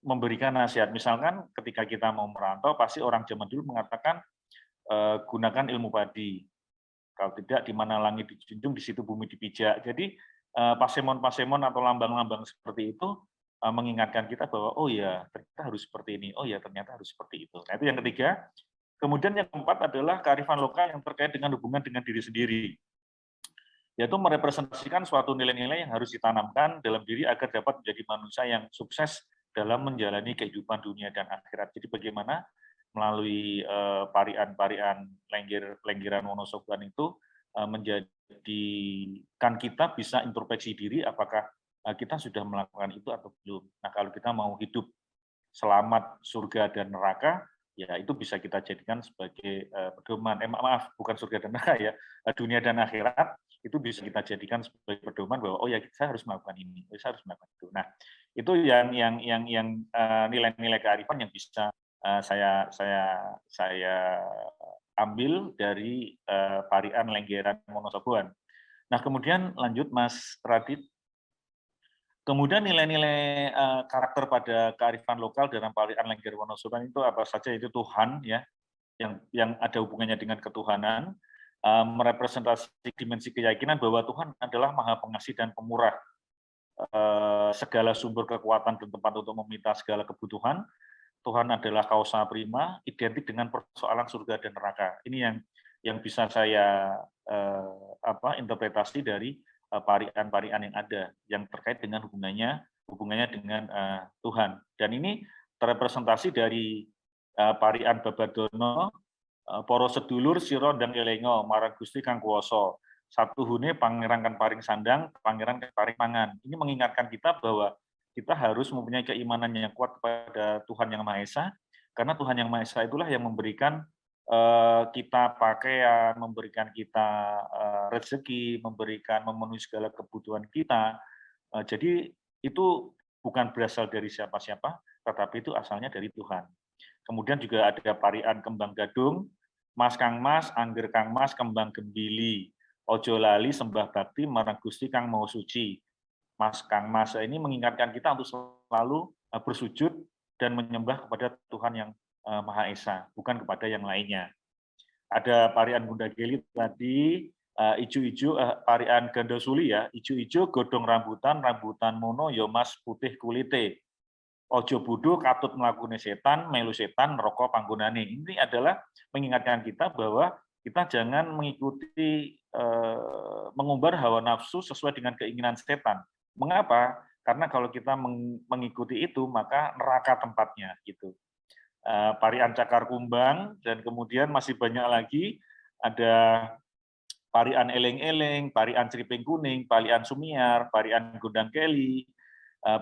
memberikan nasihat. Misalkan ketika kita mau merantau, pasti orang zaman dulu mengatakan gunakan ilmu padi. Kalau tidak, di mana langit dijunjung, di situ bumi dipijak. Jadi pasemon-pasemon atau lambang-lambang seperti itu mengingatkan kita bahwa oh ya ternyata harus seperti ini, oh ya ternyata harus seperti itu. Nah, itu yang ketiga. Kemudian yang keempat adalah kearifan lokal yang terkait dengan hubungan dengan diri sendiri, yaitu merepresentasikan suatu nilai-nilai yang harus ditanamkan dalam diri agar dapat menjadi manusia yang sukses dalam menjalani kehidupan dunia dan akhirat. Jadi bagaimana melalui parian-parian Lenggeran Wonosoboan itu menjadikan kita bisa introspeksi diri apakah kita sudah melakukan itu atau belum. Nah, kalau kita mau hidup selamat surga dan neraka, ya itu bisa kita jadikan sebagai pedoman. Maaf, bukan surga dan neraka ya, dunia dan akhirat itu bisa kita jadikan sebagai pedoman bahwa oh ya saya harus melakukan ini, saya harus melakukan itu. Nah, itu yang nilai-nilai kearifan yang bisa saya ambil dari parian Lenggeran Wonosoboan. Nah, kemudian lanjut Mas Radit. Kemudian nilai-nilai karakter pada kearifan lokal dalam parian Lenggeran Wonosoboan itu apa saja? Itu Tuhan ya, yang ada hubungannya dengan ketuhanan, merepresentasi dimensi keyakinan bahwa Tuhan adalah Maha Pengasih dan Pemurah, segala sumber kekuatan dan tempat untuk meminta segala kebutuhan. Tuhan adalah causa prima, identik dengan persoalan surga dan neraka. Ini yang bisa saya interpretasi dari parian-parian yang ada, yang terkait dengan hubungannya dengan Tuhan. Dan ini terrepresentasi dari parian Babadono, Poro Sedulur, Siro dan Elengo, Marang Gusti Kang Kuwasa, Satu Hune Pangeran kan paring sandang, Pangeran kan paring mangan. Ini mengingatkan kita bahwa kita harus mempunyai keimanan yang kuat kepada Tuhan Yang Maha Esa, karena Tuhan Yang Maha Esa itulah yang memberikan kita pakaian, memberikan kita rezeki, memenuhi segala kebutuhan kita. Jadi itu bukan berasal dari siapa-siapa, tetapi itu asalnya dari Tuhan. Kemudian juga ada parian Kembang Gadung, Mas Kang Mas, Angger Kang Mas, Kembang Gembili, Ojo Lali, Sembah Bakti, Marang Gusti Kang Mau Suci. Mas Kang Mas ini mengingatkan kita untuk selalu bersujud dan menyembah kepada Tuhan Yang Maha Esa, bukan kepada yang lainnya. Ada parian Gundageli tadi, ijo-ijo, parian Gandasuli ya, ijo-ijo godong rambutan, rambutan mono yo mas putih kulite. Ojo budo katut melakukan setan, melu setan, rokok panggonane. Ini adalah mengingatkan kita bahwa kita jangan mengikuti mengumbar hawa nafsu sesuai dengan keinginan setan. Mengapa? Karena kalau kita mengikuti itu, maka neraka tempatnya gitu. Parian Cakar Kumbang, dan kemudian masih banyak lagi, ada parian Eleng-Eleng, parian Ceriping Kuning, parian Sumiar, parian Gundang Keli,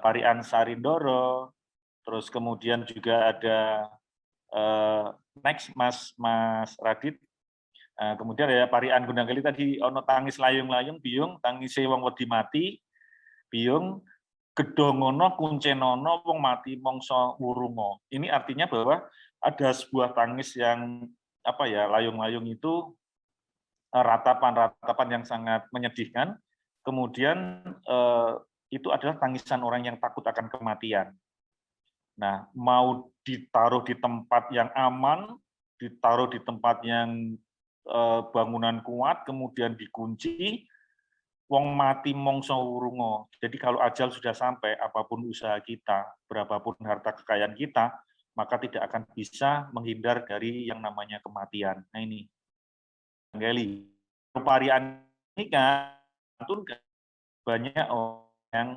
parian Sarindoro, terus kemudian juga ada next Mas Radit, kemudian ada parian Gundang Keli tadi, ono tangis layung-layung, biung, tangis wong wedi mati, biung, gedongono, kuncenono, wong mati, mongso wurungo. Ini artinya bahwa ada sebuah tangis yang layung-layung itu ratapan-ratapan yang sangat menyedihkan. Kemudian itu adalah tangisan orang yang takut akan kematian. Nah, mau ditaruh di tempat yang aman, ditaruh di tempat yang bangunan kuat, kemudian dikunci, wong mati mongso urungo. Jadi kalau ajal sudah sampai, apapun usaha kita, berapapun harta kekayaan kita, maka tidak akan bisa menghindar dari yang namanya kematian. Nah ini, Geli. Parian ini kan banyak orang yang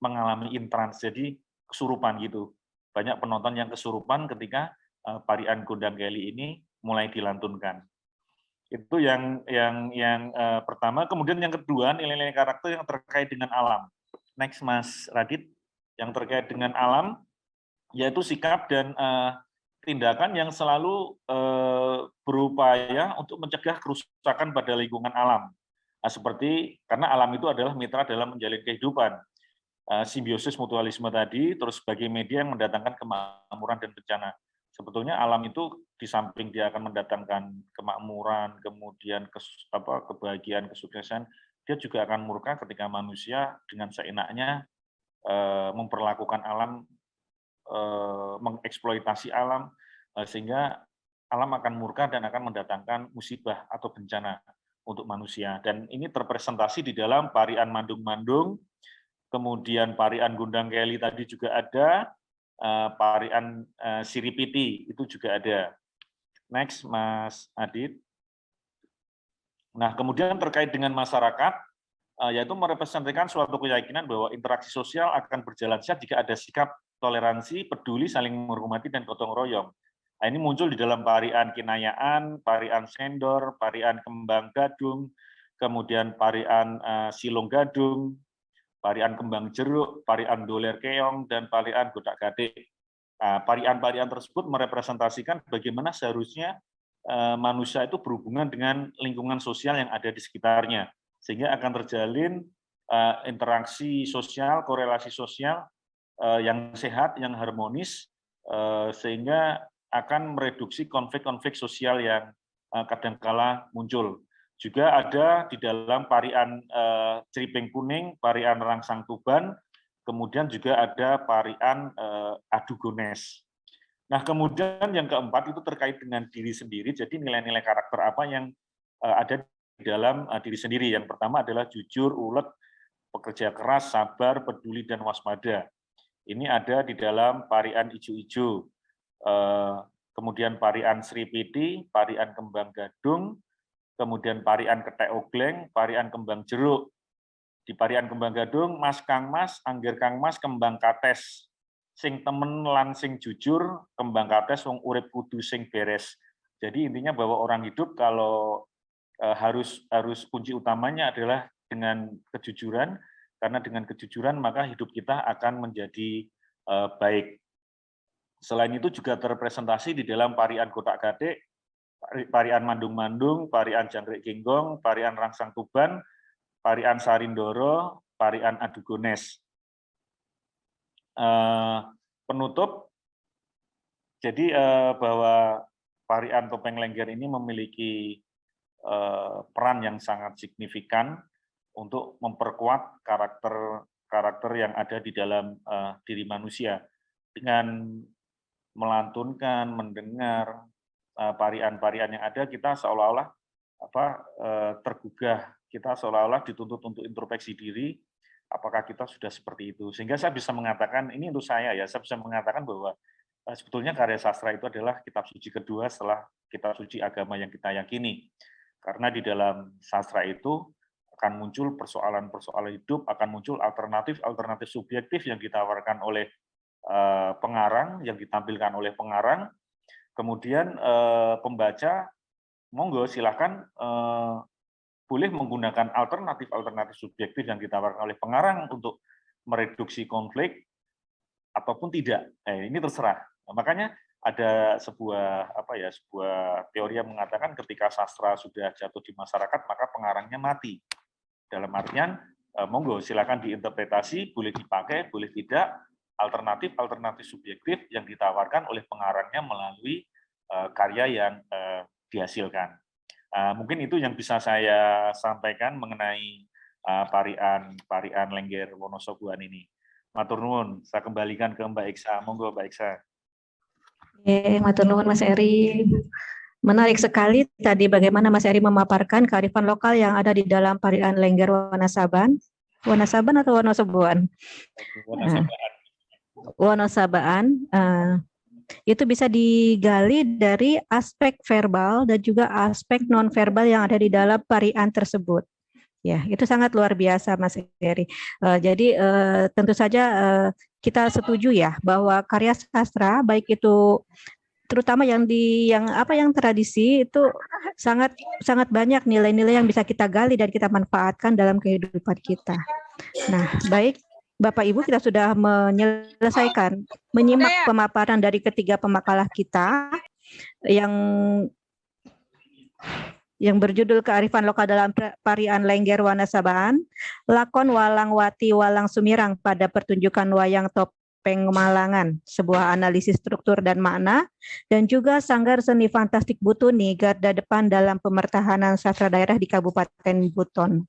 mengalami intrans, jadi kesurupan gitu. Banyak penonton yang kesurupan ketika Parian Gondang Geli ini mulai dilantunkan. Itu yang pertama. Kemudian yang kedua, nilai-nilai karakter yang terkait dengan alam. Next, Mas Radit, yang terkait dengan alam, yaitu sikap dan tindakan yang selalu berupaya untuk mencegah kerusakan pada lingkungan alam. Nah, seperti karena alam itu adalah mitra dalam menjalin kehidupan. Simbiosis mutualisme tadi, terus sebagai media yang mendatangkan kemakmuran dan bencana. Sebetulnya alam itu di samping dia akan mendatangkan kemakmuran, kemudian kebahagiaan, kesuksesan, dia juga akan murka ketika manusia dengan seenaknya memperlakukan alam, mengeksploitasi alam, sehingga alam akan murka dan akan mendatangkan musibah atau bencana untuk manusia. Dan ini terpresentasi di dalam Parian Mandung-Mandung, kemudian Parian Gondang Geli tadi juga ada, Parian Siripiti itu juga ada. Next, Mas Adit. Nah, kemudian terkait dengan masyarakat, yaitu merepresentasikan suatu keyakinan bahwa interaksi sosial akan berjalan sehat jika ada sikap toleransi, peduli, saling menghormati, dan gotong royong. Nah, ini muncul di dalam Parian Kinayaan, Parian Sendor, Parian Kembang Gadung, kemudian Parian Silong Gadung, Parian Kembang Jeruk, Parian Doler Keong, dan Parian Godak Gading. Parian-parian tersebut merepresentasikan bagaimana seharusnya manusia itu berhubungan dengan lingkungan sosial yang ada di sekitarnya, sehingga akan terjalin interaksi sosial, korelasi sosial yang sehat, yang harmonis, sehingga akan mereduksi konflik-konflik sosial yang kadangkala muncul. Juga ada di dalam Parian Ceriping Kuning, Parian Rangsang Tuban, kemudian juga ada Parian Adugones. Nah, kemudian yang keempat itu terkait dengan diri sendiri, jadi nilai-nilai karakter apa yang ada di dalam diri sendiri. Yang pertama adalah jujur, ulet, pekerja keras, sabar, peduli, dan waspada. Ini ada di dalam Parian Ijo-Ijo, kemudian Parian Sripiti, Parian Kembang Gadung, kemudian Parian Ketek Ogleng, Parian Kembang Jeruk. Di Parian Kembang Gadung, Mas Kang Mas, Angger Kang Mas, Kembang Kates. Sing temen lan sing jujur, kembang kates wong urip kudu sing beres. Jadi intinya bahwa orang hidup kalau harus kunci utamanya adalah dengan kejujuran, karena dengan kejujuran maka hidup kita akan menjadi baik. Selain itu juga terrepresentasi di dalam Parian Godak Gading, Parian Mandung-Mandung, Parian Jangkrik Genggong, Parian Rangsang Tuban, Parian Sarindoro, Parian Adugones. Penutup, jadi bahwa Parian Topeng Lengger ini memiliki peran yang sangat signifikan untuk memperkuat karakter yang ada di dalam diri manusia dengan melantunkan, mendengar parian-parian yang ada, kita seolah-olah tergugah, kita seolah-olah dituntut untuk introspeksi diri. Apakah kita sudah seperti itu? Sehingga saya bisa mengatakan, ini untuk saya ya, saya bisa mengatakan bahwa sebetulnya karya sastra itu adalah kitab suci kedua setelah kitab suci agama yang kita yakini. Karena di dalam sastra itu akan muncul persoalan-persoalan hidup, akan muncul alternatif subjektif yang ditawarkan oleh pengarang, yang ditampilkan oleh pengarang. Kemudian pembaca, monggo silakan boleh menggunakan alternatif subjektif yang ditawarkan oleh pengarang untuk mereduksi konflik ataupun tidak. Ini terserah. Nah, makanya ada sebuah teori yang mengatakan ketika sastra sudah jatuh di masyarakat maka pengarangnya mati. Dalam artian monggo silakan diinterpretasi, boleh dipakai, boleh tidak, alternatif subjektif yang ditawarkan oleh pengarangnya melalui karya yang dihasilkan. Mungkin itu yang bisa saya sampaikan mengenai Parian Lengger Wonosoboan ini. Matur nuwun, saya kembalikan ke Mbak Iksa. Monggo Mbak Iksa. Matur nuwun Mas Eri. Menarik sekali tadi bagaimana Mas Eri memaparkan kearifan lokal yang ada di dalam Parian Lengger Wonosaban. Wonosaban atau Wonosoboan? Wonosabaan. Itu bisa digali dari aspek verbal dan juga aspek non-verbal yang ada di dalam parian tersebut. Ya, itu sangat luar biasa, Mas Eri. Jadi tentu saja kita setuju ya bahwa karya sastra baik itu terutama yang tradisi itu sangat banyak nilai-nilai yang bisa kita gali dan kita manfaatkan dalam kehidupan kita. Nah, baik Bapak Ibu, kita sudah menyimak pemaparan dari ketiga pemakalah kita yang berjudul Kearifan Lokal dalam Parian Lengger Wonosabaan, lakon Walang Wati Walang Sumirang pada pertunjukan wayang Topeng Malangan, sebuah analisis struktur dan makna, dan juga Sanggar Seni Fantastik Butuni, garda depan dalam pemertahanan sastra daerah di Kabupaten Buton.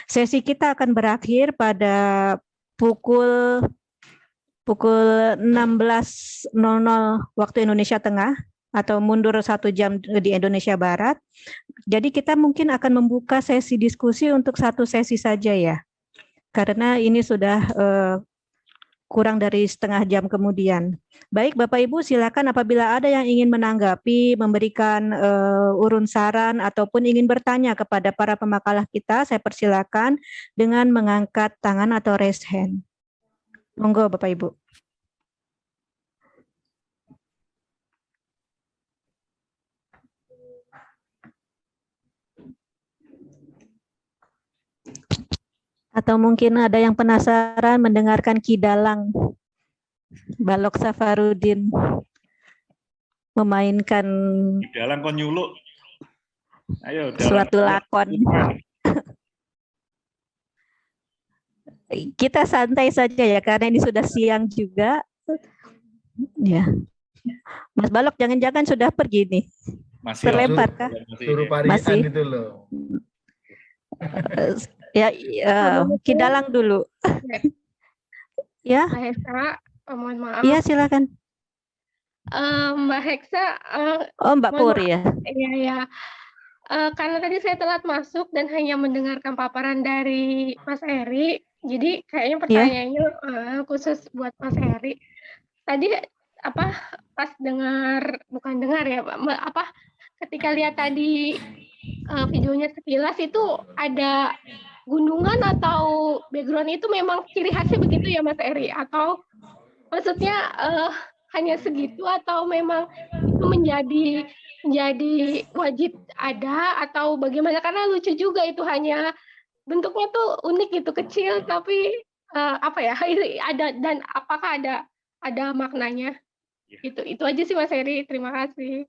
Sesi kita akan berakhir pada pukul 16.00 waktu Indonesia Tengah atau mundur 1 jam di Indonesia Barat. Jadi kita mungkin akan membuka sesi diskusi untuk 1 sesi saja ya, karena ini sudah kurang dari setengah jam kemudian. Baik Bapak Ibu, silakan apabila ada yang ingin menanggapi, memberikan urun saran ataupun ingin bertanya kepada para pemakalah kita, saya persilakan dengan mengangkat tangan atau raise hand. Monggo Bapak Ibu. Atau mungkin ada yang penasaran mendengarkan Kidalang Balok Safarudin memainkan Dalang kon nyuluk. Ayo, suatu lakon. Kita santai saja ya, karena ini sudah siang juga. Ya, Mas Balok jangan-jangan sudah pergi nih. Masih terlempar kah? Suruh parian Masih. itu loh. Ya, Kidalang dulu. Ya. Mbak Heksa, mohon maaf. Iya, silakan. Mbak Heksa. Mbak Puri ya. Iya, ya. Karena tadi saya telat masuk dan hanya mendengarkan paparan dari Mas Eri, jadi kayaknya pertanyaannya khusus buat Mas Eri. Tadi pas ketika lihat tadi videonya sekilas itu ada gunungan atau background itu memang ciri khasnya begitu ya Mas Eri, atau maksudnya hanya segitu atau memang itu menjadi wajib ada atau bagaimana, karena lucu juga itu, hanya bentuknya tuh unik gitu, kecil tapi ada, dan apakah ada maknanya? Itu aja sih Mas Eri, terima kasih.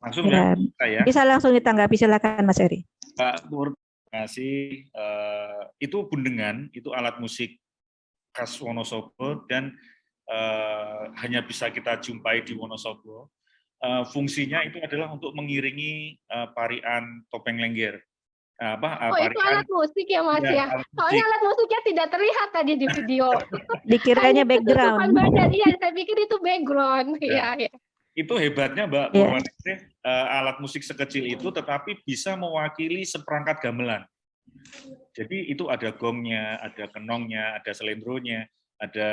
Langsung ya, saya. Bisa langsung ditanggapi, silakan Mas Eri. Pak Pur, terima kasih. Itu bundengan, itu alat musik khas Wonosobo dan hanya bisa kita jumpai di Wonosobo. Fungsinya itu adalah untuk mengiringi parian Topeng Lengger. Itu alat musik ya Mas ya? Soalnya alat musiknya tidak terlihat tadi di video. Dikiranya background. Iya, saya pikir itu background. Iya. Itu hebatnya Mbak Purwaningrum, alat musik sekecil itu tetapi bisa mewakili seperangkat gamelan. Jadi itu ada gongnya, ada kenongnya, ada selendronya, ada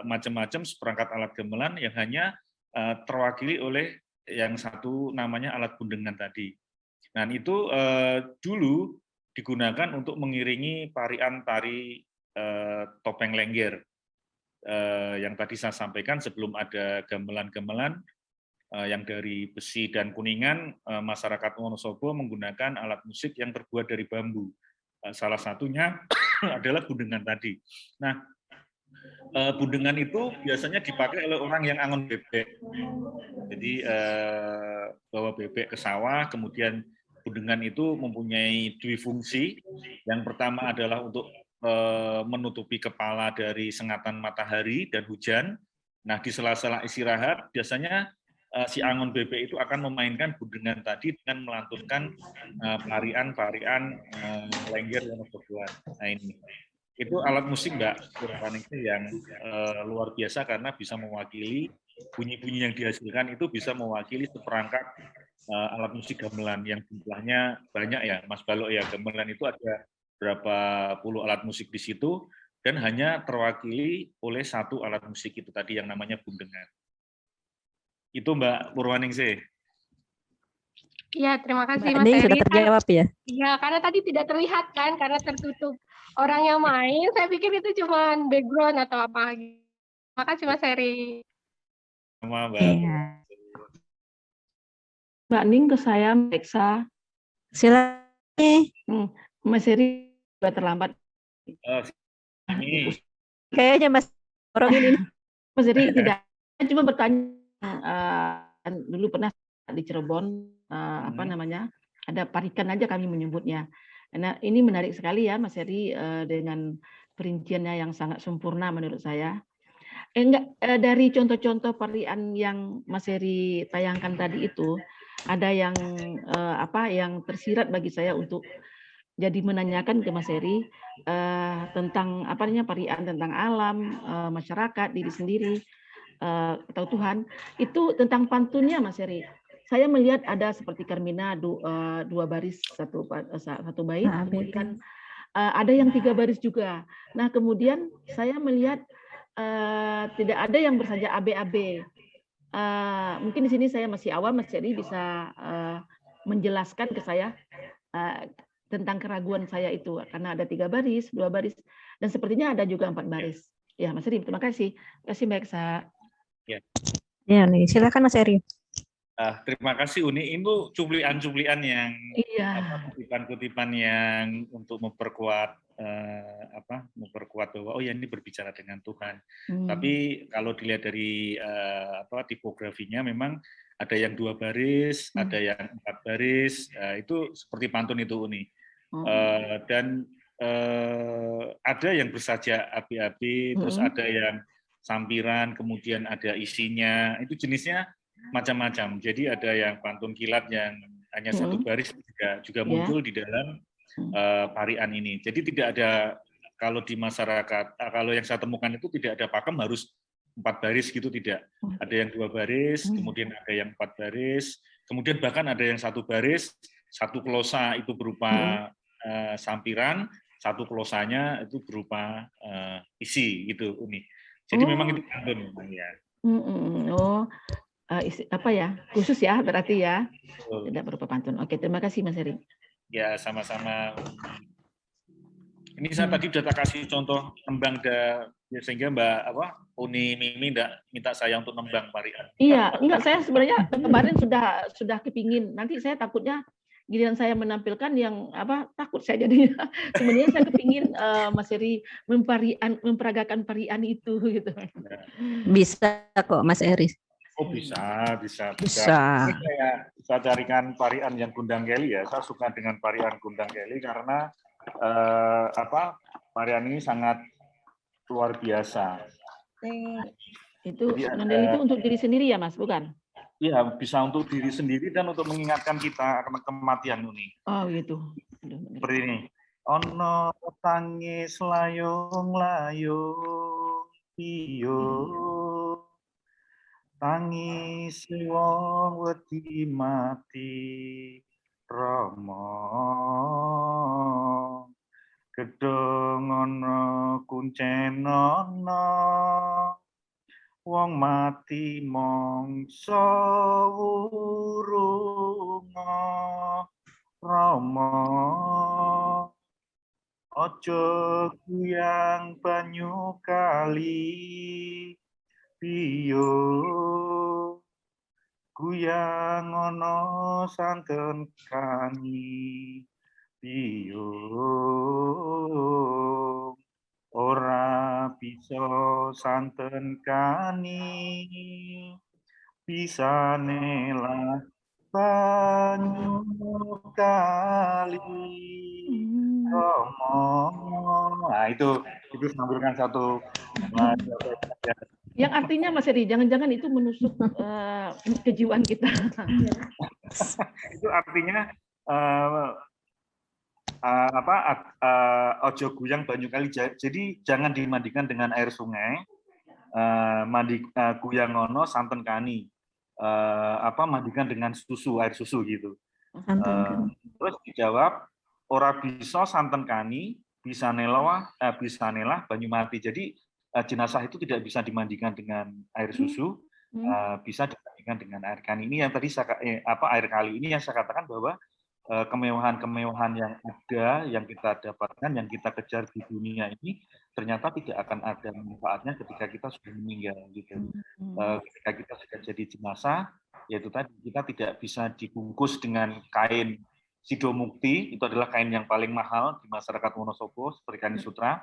macam-macam seperangkat alat gamelan yang hanya terwakili oleh yang satu namanya alat bundengan tadi. Nah itu dulu digunakan untuk mengiringi parian tari Topeng Lengger. Yang tadi saya sampaikan sebelum ada gamelan-gamelan yang dari besi dan kuningan, masyarakat Wonosobo menggunakan alat musik yang terbuat dari bambu. Salah satunya adalah bundengan tadi. Nah, bundengan itu biasanya dipakai oleh orang yang angon bebek. Jadi bawa bebek ke sawah, kemudian bundengan itu mempunyai dua fungsi. Yang pertama adalah untuk menutupi kepala dari sengatan matahari dan hujan. Nah, di sela-sela istirahat biasanya si angon bebek itu akan memainkan bundengan tadi dengan melantunkan parian-parian Lengger Wonosoboan. Nah ini. Itu alat musik Mbak Purwaningsih yang luar biasa karena bisa mewakili bunyi-bunyi yang dihasilkan itu bisa mewakili seperangkat alat musik gamelan yang jumlahnya banyak ya Mas Balok ya. Gamelan itu ada berapa puluh alat musik di situ dan hanya terwakili oleh satu alat musik itu tadi yang namanya bundengan. Itu Mbak Purwaningsih. Ya, terima kasih Mbak Mas Ning sudah Eri. terjawab ya. Iya, karena tadi tidak terlihat kan, karena tertutup orang yang main. Saya pikir itu cuma background atau apa. Terima kasih Mas Eri. Sama Mbak. Iya. Mbak Ning ke saya, Mbak Eksa. Silakan. Mas Eri sudah terlambat. Ini Kayaknya Mas orang ini. Mas Eri tidak, saya cuma bertanya, dulu pernah di Cirebon, apa namanya, ada parikan aja kami menyebutnya. Nah, ini menarik sekali ya Mas Eri, dengan perinciannya yang sangat sempurna menurut saya. Dari contoh-contoh parian yang Mas Eri tayangkan tadi itu, ada yang yang tersirat bagi saya untuk jadi menanyakan ke Mas Eri tentang parian tentang alam, masyarakat, diri sendiri, atau Tuhan. Itu tentang pantunnya Mas Eri. Saya melihat ada seperti Carmina dua baris satu bait, kemudian ada yang 3 baris juga. Nah kemudian saya melihat tidak ada yang bersaja AB-AB. Mungkin di sini saya masih awam, Mas Eri bisa menjelaskan ke saya tentang keraguan saya itu, karena ada 3 baris, 2 baris, dan sepertinya ada juga 4 baris. Ya Mas Eri, terima kasih. Terima kasih Mbak Eksa. Ya nih, silakan Mas Eri. terima kasih Uni. Itu cuplian-cuplian yang kutipan-kutipan yang untuk memperkuat bahwa oh ya ini berbicara dengan Tuhan. Tapi kalau dilihat dari tipografinya memang ada yang 2 baris, ada yang 4 baris. Itu seperti pantun itu Uni. Dan ada yang bersaja api-api, terus ada yang sampiran, kemudian ada isinya. Itu jenisnya macam-macam. Jadi ada yang pantun kilat yang hanya 1 baris juga muncul di dalam parian ini. Jadi tidak ada, kalau di masyarakat, kalau yang saya temukan itu tidak ada pakem harus 4 baris gitu, tidak. Ada yang 2 baris, kemudian ada yang 4 baris, kemudian bahkan ada yang 1 baris, 1 klosa itu berupa sampiran, 1 klosanya itu berupa isi gitu Uni. Jadi memang itu pantun ya. Khusus ya berarti ya, tidak berupa pantun. Oke, terima kasih Mas Eri. Ya, sama-sama. Ini saya tadi sudah kasih contoh nembang sehingga Mbak Uni Mimi enggak minta saya untuk nembang parian. Iya, enggak, saya sebenarnya kemarin sudah kepingin. Nanti saya takutnya giliran saya menampilkan yang takut saya jadinya. Sebenarnya saya kepingin Mas Eri memperagakan parian itu gitu. Bisa kok Mas Eri. Oh bisa. Ini saya bisa carikan parian yang Gundang Keli ya. Saya suka dengan parian Gundang Keli karena parian ini sangat luar biasa. Itu mandel itu untuk diri sendiri ya Mas, bukan? Iya, bisa untuk diri sendiri dan untuk mengingatkan kita akan kematian ini. Oh gitu. Seperti ini. Ono tangis layung-layung iyo. Tangis wong wedi mati Rama. Gedhong ana kuncen ana wong mati mangsa wurunga Rama. Aja kuyang banyu kali piyo kuyang ana santen kani piyo ora bisa santen kani bisa nelah banyu kali Romo. Nah itu menampilkan satu yang artinya Mas Eri, jangan-jangan itu menusuk kejiwaan kita. Itu artinya ojo guyang banyu kali. Jadi jangan dibandingkan dengan air sungai. Guyang ono santen kani. Mandikan dengan susu, air susu gitu. Santen kan. Terus dijawab, ora bisa santen kani, bisa nelah banyu mati. Jadi jenazah itu tidak bisa dimandikan dengan air susu, bisa dibandingkan dengan air kani. Ini yang tadi air kali ini yang saya katakan bahwa kemewahan-kemewahan yang ada, yang kita dapatkan, yang kita kejar di dunia ini ternyata tidak akan ada manfaatnya ketika kita sudah meninggal gitu. Ketika kita sudah jadi jenazah, yaitu tadi kita tidak bisa dibungkus dengan kain sidomukti, itu adalah kain yang paling mahal di masyarakat Wonosobo seperti kain sutra.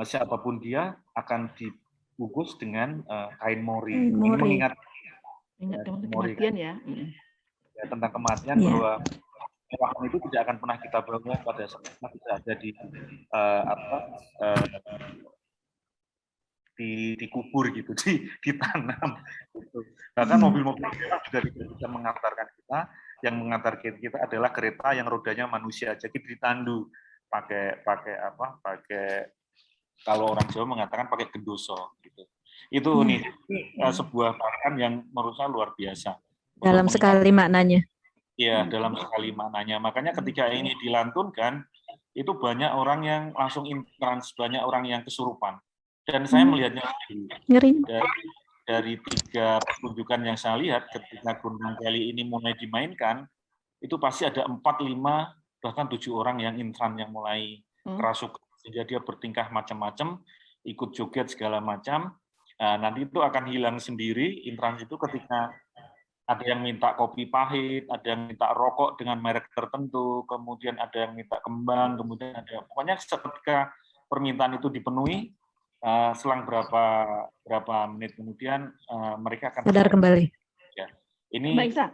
Siapapun dia akan dibungkus dengan kain mori. Ini mengingat kematian ya. Tentang kematian bahwa kemewahan itu tidak akan pernah kita bawa pada saat kita ada dikubur gitu, ditanam. Gitu. Bahkan mobil-mobil juga tidak bisa mengantarkan kita. Yang mengantarkan kita adalah kereta yang rodanya manusia, jadi ditandu pakai kalau orang Jawa mengatakan pakai gendoso. Gitu. Itu nih sebuah pakan yang menurut saya luar biasa. Dalam sekali maknanya. Iya, dalam sekali maknanya. Makanya ketika ini dilantunkan, itu banyak orang yang langsung intrans, banyak orang yang kesurupan. Dan saya melihatnya dari 3 pertunjukan yang saya lihat, ketika Gunung Keli ini mulai dimainkan, itu pasti ada 4, 5, bahkan 7 orang yang intran yang mulai kerasukan. Sehingga dia bertingkah macam-macam, ikut joget segala macam. Nanti itu akan hilang sendiri, intrans itu ketika ada yang minta kopi pahit, ada yang minta rokok dengan merek tertentu, kemudian ada yang minta kembang, kemudian ada, pokoknya ketika permintaan itu dipenuhi, selang berapa menit kemudian mereka akan sadar kembali. Ya. Ini Mbak Iksa,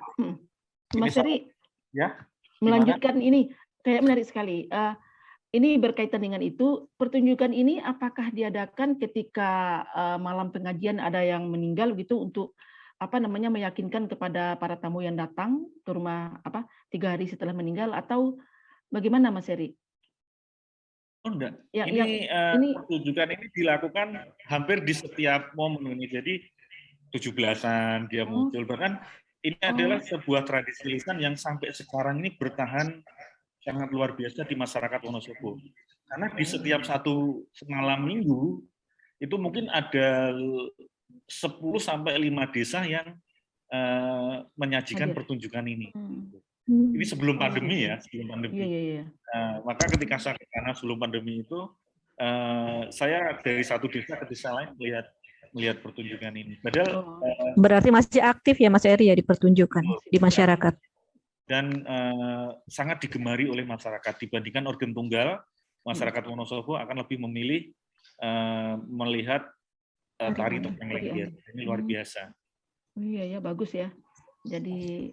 Mas Heri, ya, melanjutkan ini kayak menarik sekali. Ini berkaitan dengan itu, pertunjukan ini apakah diadakan ketika malam pengajian ada yang meninggal gitu untuk meyakinkan kepada para tamu yang datang ke rumah 3 hari setelah meninggal, atau bagaimana Mas Heri? Oh enggak, ini pertunjukan ini dilakukan hampir di setiap momen ini. Jadi 17-an dia muncul, bahkan ini adalah sebuah tradisi lisan yang sampai sekarang ini bertahan sangat luar biasa di masyarakat Wonosobo. Karena di setiap satu malam minggu itu mungkin ada 10-5 desa yang menyajikan pertunjukan ini. Ini sebelum pandemi ya, sebelum pandemi. Maka ketika saya ke sana sebelum pandemi itu, saya dari satu desa ke desa lain melihat pertunjukan ini. Padahal berarti masih aktif ya Mas Eri ya di pertunjukan di masyarakat. Dan sangat digemari oleh masyarakat dibandingkan organ tunggal. Masyarakat Wonosobo akan lebih memilih melihat tari topeng Lengger. Ini luar biasa. Oh iya ya, bagus ya. Jadi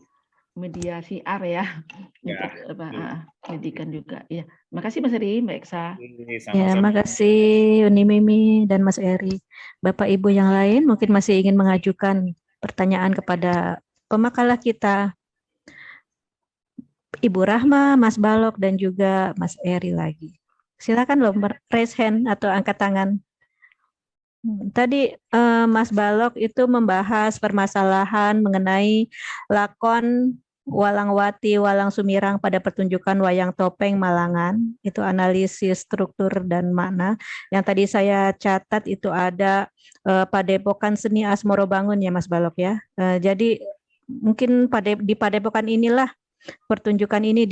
media siar ya, untuk pendidikan juga. Ya, makasih Mas Eri, Mbak Iksa. Ya, makasih Uni Mimi dan Mas Eri. Bapak Ibu yang lain mungkin masih ingin mengajukan pertanyaan kepada pemakalah kita, Ibu Rahma, Mas Balok, dan juga Mas Eri lagi. Silakan loh, raise hand atau angkat tangan. Tadi Mas Balok itu membahas permasalahan mengenai lakon Walangwati, Walang Sumirang pada pertunjukan Wayang Topeng Malangan. Itu analisis struktur dan makna. Yang tadi saya catat itu ada Padepokan Seni Asmoro Bangun ya Mas Balok ya. Jadi mungkin di Padepokan inilah pertunjukan ini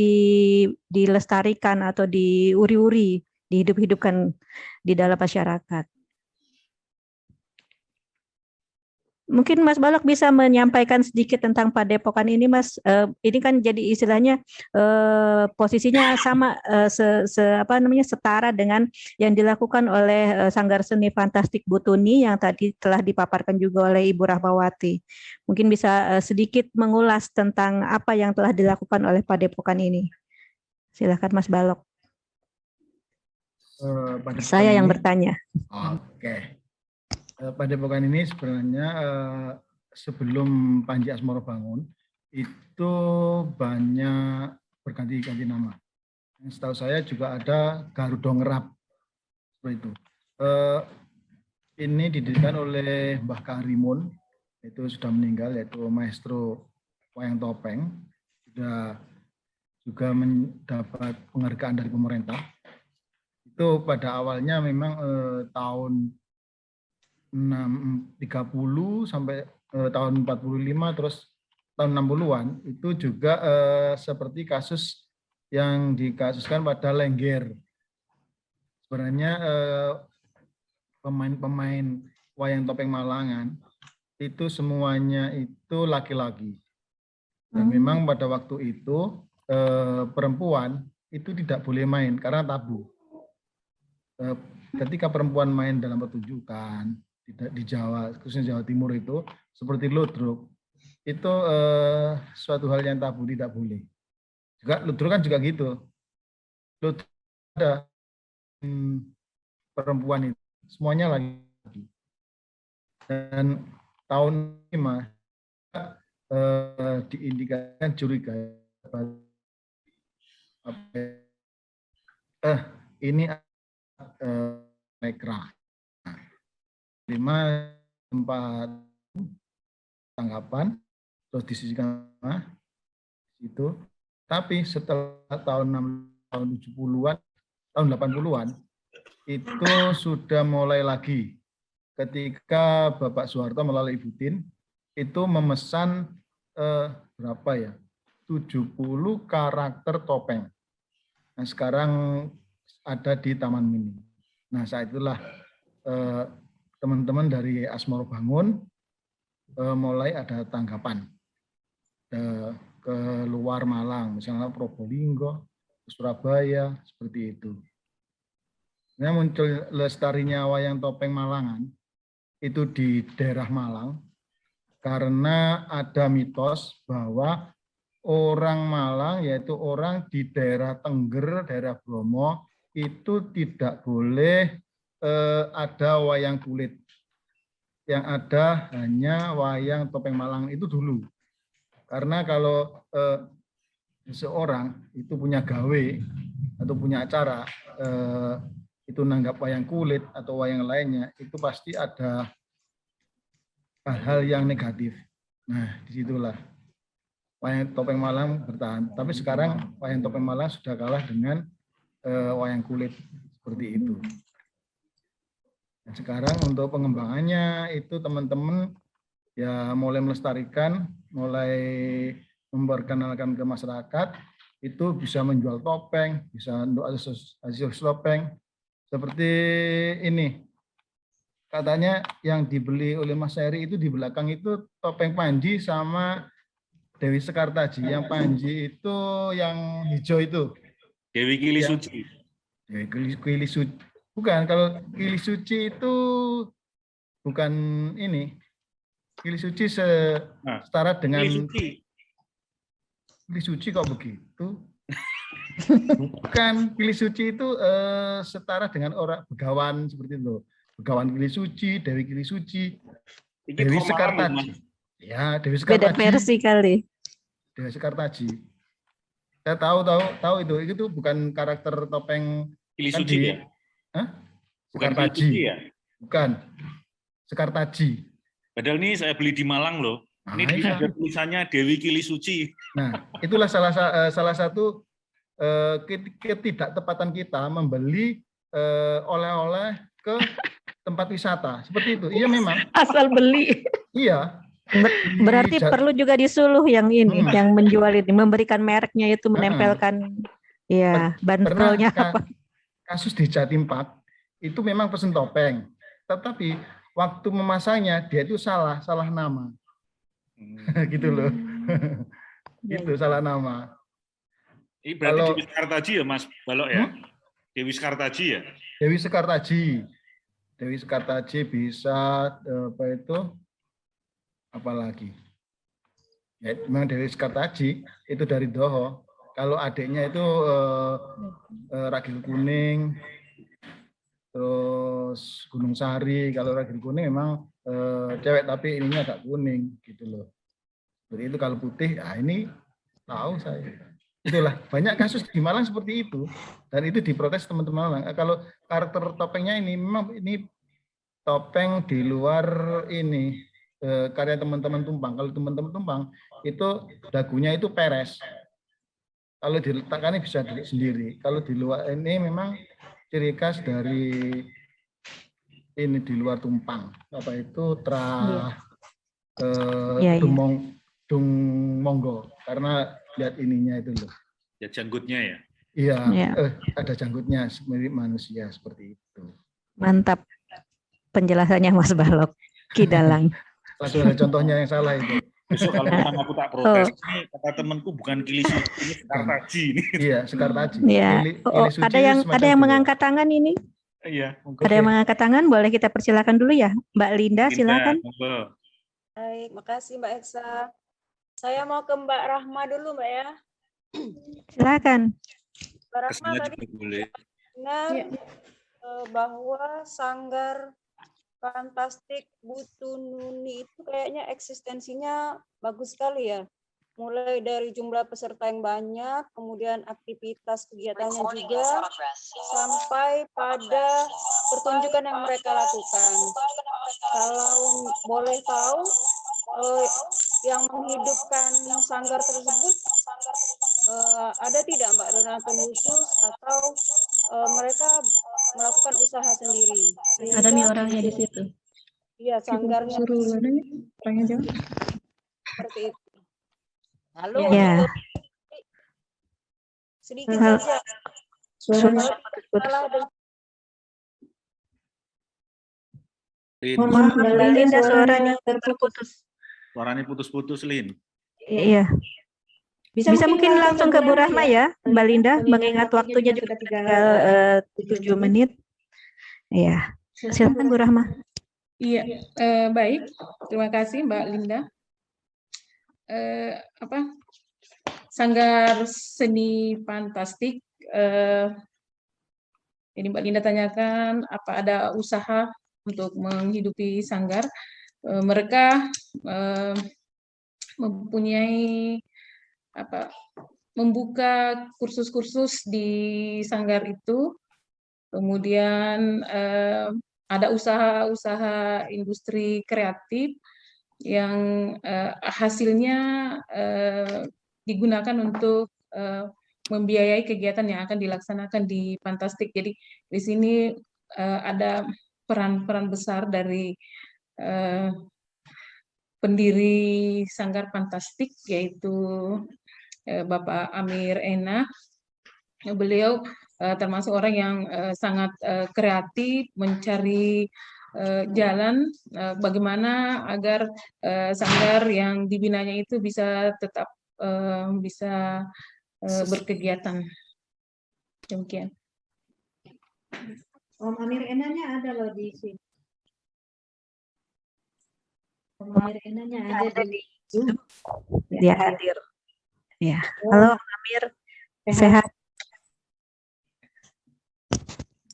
dilestarikan atau diuri-uri, dihidup-hidupkan di dalam masyarakat. Mungkin Mas Balok bisa menyampaikan sedikit tentang Padepokan ini, Mas. Ini kan jadi istilahnya posisinya sama setara dengan yang dilakukan oleh Sanggar Seni Fantastik Butuni yang tadi telah dipaparkan juga oleh Ibu Rahmawati. Mungkin bisa sedikit mengulas tentang apa yang telah dilakukan oleh Padepokan ini. Silakan Mas Balok. Saya yang bertanya. Oke. Padepokan ini sebenarnya sebelum Panji Asmoro bangun itu banyak berganti-ganti nama. Setahu saya juga ada Garudongerap seperti itu. Ini didirikan oleh Mbah Kahrimun, itu sudah meninggal, yaitu maestro wayang topeng, sudah juga mendapat penghargaan dari pemerintah. Itu pada awalnya memang tahun 30 sampai tahun 45, terus tahun 60-an itu juga seperti kasus yang dikasuskan pada Lengger. Sebenarnya pemain-pemain wayang topeng Malangan itu semuanya itu laki-laki. Dan memang pada waktu itu perempuan itu tidak boleh main karena tabu. Ketika perempuan main dalam pertunjukan di Jawa, khususnya Jawa Timur itu seperti ludruk, itu suatu hal yang tabu, tidak boleh. Juga ludruk kan juga gitu. Ludruk ada perempuan itu semuanya lagi. Dan tahun 5 diindikasikan curiga ini nekra. 5 tempat tanggapan terus disisikan itu. Tapi setelah tahun 70-an, tahun 80-an itu sudah mulai lagi ketika Bapak Soeharto melalui Ibu Tin itu memesan berapa ya? 70 karakter topeng. Nah, sekarang ada di Taman Mini. Nah, saat itulah teman-teman dari Asmoro Bangun mulai ada tanggapan ke luar Malang, misalnya Probolinggo, Surabaya, seperti itu. Nah, muncul lestarinya wayang topeng Malangan itu di daerah Malang karena ada mitos bahwa orang Malang, yaitu orang di daerah Tengger, daerah Bromo, itu tidak boleh ada wayang kulit. Yang ada hanya wayang topeng Malang itu dulu. Karena kalau seseorang itu punya gawe atau punya acara, itu nanggap wayang kulit atau wayang lainnya, itu pasti ada hal-hal yang negatif. Nah, disitulah wayang topeng Malang bertahan. Tapi sekarang wayang topeng Malang sudah kalah dengan wayang kulit seperti itu. Dan sekarang untuk pengembangannya itu teman-teman ya mulai melestarikan, mulai memperkenalkan ke masyarakat, itu bisa menjual topeng, bisa untuk aksesoris topeng. Seperti ini, katanya yang dibeli oleh Mas Heri itu di belakang itu topeng Panji sama Dewi Sekartaji. Yang Panji itu yang hijau itu. Dewi Kili Suci. Dewi Kili Suci. Bukan, kalau Kili Suci itu bukan ini. Kili Suci setara dengan Kili Suci kok begitu? Bukan, Kili Suci itu setara dengan orang Begawan seperti itu. Begawan Kili Suci, Dewi Kili Suci, Dewi Sekartaji. Ya, Dewi Sekartaji. Beda versi kali. Dewi Sekartaji. Saya tahu itu bukan karakter topeng Kili Suci ya? Hah? Bukan Sekartaji. Kili Suci ya? Bukan. Sekartaji. Padahal ini saya beli di Malang loh. Ini iya. ada tulisannya Dewi Kili Suci. Nah, itulah salah satu ketidaktepatan kita membeli oleh-oleh ke tempat wisata. Seperti itu. Iya memang. Asal beli. Iya. Berarti perlu juga disuluh yang ini, yang menjual ini, memberikan mereknya itu, menempelkan ya bandrolnya apa. Kasus di Jatim Park itu memang pesen topeng. Tetapi waktu memasangnya dia itu salah nama. Gitu loh. Gitu, salah nama. Ini berarti Dewi Sekartaji ya Mas Balok ya? Dewi Sekartaji ya? Dewi Sekartaji. Dewi Sekartaji bisa apa itu? Apalagi? Ya, memang Dewi Sekartaji itu dari Doho. Kalau adiknya itu Ragil Kuning, terus Gunung Sari. Kalau Ragil Kuning memang cewek tapi ininya agak kuning gitu loh. Seperti itu. Kalau putih, ini tahu saya. Itulah banyak kasus di Malang seperti itu, dan itu diprotes teman-teman Malang. Kalau karakter topengnya ini memang ini topeng di luar ini karya teman-teman Tumpang. Kalau teman-teman Tumpang itu dagunya itu peres. Kalau diletakkan bisa sendiri. Kalau di luar ini memang ciri khas dari ini di luar Tumpang. Apa itu Dung Monggo, karena lihat ininya itu loh. Ya janggutnya ya. Iya, Ya. ada janggutnya mirip manusia seperti itu. Mantap penjelasannya Mas Balok Kidalang. Langsung ada contohnya yang salah itu. Besok kalau misalnya aku tak protes, ini kata temanku bukan Kili Suci, ini Sekartaji. Iya, Sekartaji. Ya. Ada yang mengangkat tangan ini? Iya. Ada yang mengangkat tangan, boleh kita persilakan dulu ya. Mbak Linda, silakan. Baik, makasih Mbak Eksa. Saya mau ke Mbak Rahma dulu, Mbak ya. Silakan. Mbak Rahma tadi benar bahwa Sanggar Fantastik Butu Nuni itu kayaknya eksistensinya bagus sekali ya. Mulai dari jumlah peserta yang banyak, kemudian aktivitas kegiatannya juga, sampai pada pertunjukan yang mereka lakukan. Kalau boleh tahu, yang menghidupkan sanggar tersebut ada tidak Mbak donatur khusus atau mereka melakukan usaha sendiri? Ada nih orangnya di situ. Iya, sanggarnya Orangnya jauh. seperti itu. Halo, Ya. sedikit Halo. saja. Suaranya Mbak Linda, suaranya terputus. Suaranya putus-putus, Lin. Iya. Bisa mungkin langsung ke Bu Rahma ya, Mbak Linda, mengingat waktunya juga tinggal 7 menit. Iya. Silakan Bu Rahma. Iya, baik. Terima kasih Mbak Linda. Sanggar Seni Fantastik. Ini Mbak Linda tanyakan apa ada usaha untuk menghidupi sanggar. Mereka mempunyai membuka kursus-kursus di sanggar itu. Kemudian ada usaha-usaha industri kreatif yang hasilnya digunakan untuk membiayai kegiatan yang akan dilaksanakan di Fantastik. Jadi di sini ada peran-peran besar dari pendiri Sanggar Fantastik, yaitu Bapak Amir Ena. Beliau termasuk orang yang sangat kreatif, mencari jalan bagaimana agar sanggar yang dibinanya itu bisa tetap bisa berkegiatan. Demikian. Om Amir Enanya ada loh di sini. Om Amir Enanya ada di Zoom. Dia hadir. Ya. Halo Om Amir. Sehat?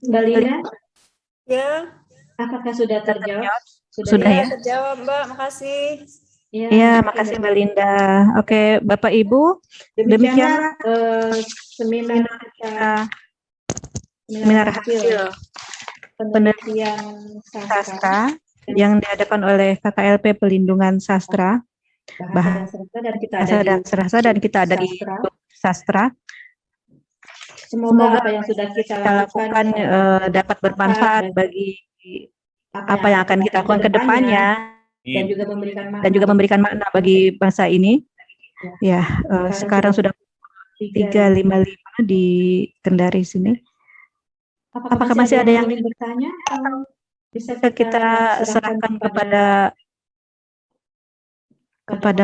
Mbak Linda, Ya, apakah sudah terjawab? Sudah ya? terjawab Mbak, makasih. Ya, makasih Mbak Linda. Oke, Bapak Ibu, demikian seminar hasil penelitian sastra yang diadakan oleh KKLP Pelindungan Sastra, Bahasa dan Sastra, dan kita ada di Sastra. Semoga apa yang sudah kita lakukan dapat bermanfaat bagi apa yang akan kita lakukan ke depannya dan juga memberikan makna bagi bangsa ini. Ya, sekarang sudah 3:55 di Kendari sini. Apakah masih ada yang ingin bertanya? Bisa kita serahkan kepada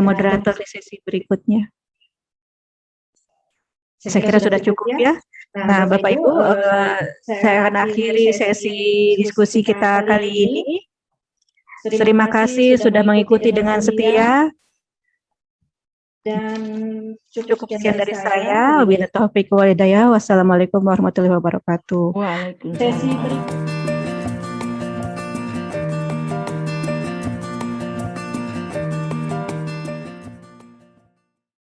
moderator di sesi berikutnya? Saya kira sudah cukup ya. Nah, Bapak Ibu, saya akan akhiri sesi diskusi kita kali ini. Terima kasih sudah mengikuti dengan setia. Dan Cukup sekian dari saya. Wabillahi taufiq wal hidayah. Wassalamualaikum warahmatullahi wabarakatuh. Waalaikumsalam. Sesi berikutnya.